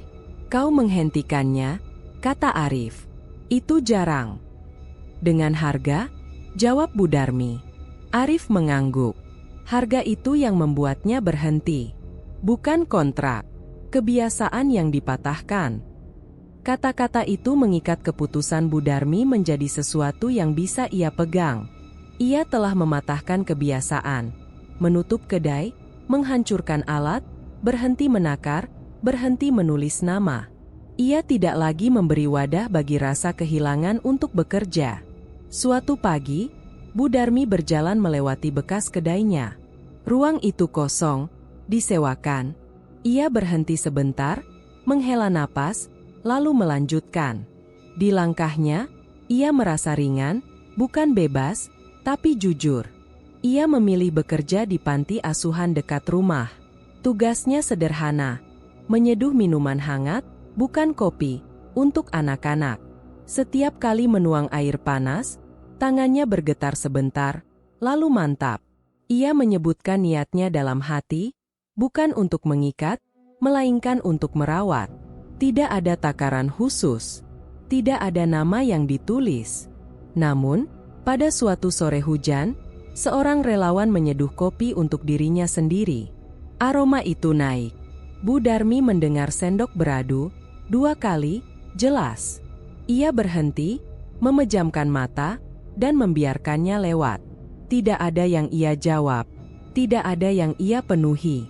"Kau menghentikannya," kata Arif. "Itu jarang." "Dengan harga?" jawab Bu Darmi. Arif mengangguk. Harga itu yang membuatnya berhenti. Bukan kontrak. Kebiasaan yang dipatahkan. Kata-kata itu mengikat keputusan Bu Darmi menjadi sesuatu yang bisa ia pegang. Ia telah mematahkan kebiasaan. Menutup kedai, menghancurkan alat, berhenti menakar, berhenti menulis nama. Ia tidak lagi memberi wadah bagi rasa kehilangan untuk bekerja. Suatu pagi, Bu Darmi berjalan melewati bekas kedainya. Ruang itu kosong, disewakan. Ia berhenti sebentar, menghela napas, lalu melanjutkan. Di langkahnya, ia merasa ringan, bukan bebas, tapi jujur. Ia memilih bekerja di panti asuhan dekat rumah. Tugasnya sederhana, menyeduh minuman hangat, bukan kopi, untuk anak-anak. Setiap kali menuang air panas, tangannya bergetar sebentar, lalu mantap. Ia menyebutkan niatnya dalam hati, bukan untuk mengikat, melainkan untuk merawat. Tidak ada takaran khusus. Tidak ada nama yang ditulis. Namun, pada suatu sore hujan, seorang relawan menyeduh kopi untuk dirinya sendiri. Aroma itu naik. Bu Darmi mendengar sendok beradu 2 kali, jelas. Ia berhenti, memejamkan mata, dan membiarkannya lewat. Tidak ada yang ia jawab. Tidak ada yang ia penuhi.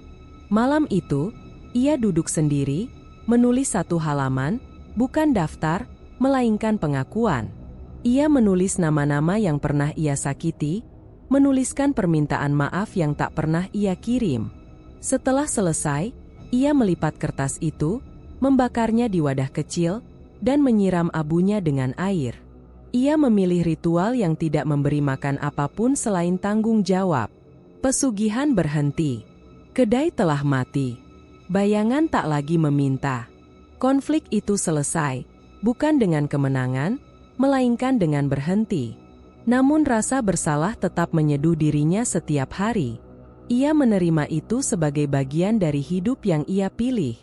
Malam itu, ia duduk sendiri, menulis 1 halaman, bukan daftar, melainkan pengakuan. Ia menulis nama-nama yang pernah ia sakiti, menuliskan permintaan maaf yang tak pernah ia kirim. Setelah selesai, ia melipat kertas itu, membakarnya di wadah kecil, dan menyiram abunya dengan air. Ia memilih ritual yang tidak memberi makan apapun selain tanggung jawab. Pesugihan berhenti. Kedai telah mati. Bayangan tak lagi meminta. Konflik itu selesai, bukan dengan kemenangan, melainkan dengan berhenti. Namun rasa bersalah tetap menyeduh dirinya setiap hari. Ia menerima itu sebagai bagian dari hidup yang ia pilih.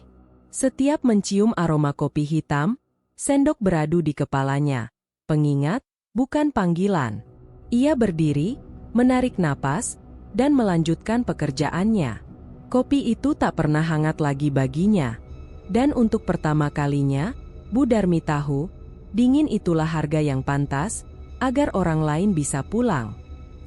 Setiap mencium aroma kopi hitam, sendok beradu di kepalanya. Pengingat, bukan panggilan. Ia berdiri, menarik napas, dan melanjutkan pekerjaannya. Kopi itu tak pernah hangat lagi baginya. Dan untuk pertama kalinya, Bu Darmi tahu, dingin itulah harga yang pantas, agar orang lain bisa pulang.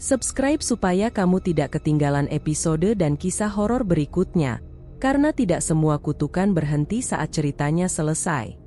Subscribe supaya kamu tidak ketinggalan episode dan kisah horor berikutnya, karena tidak semua kutukan berhenti saat ceritanya selesai.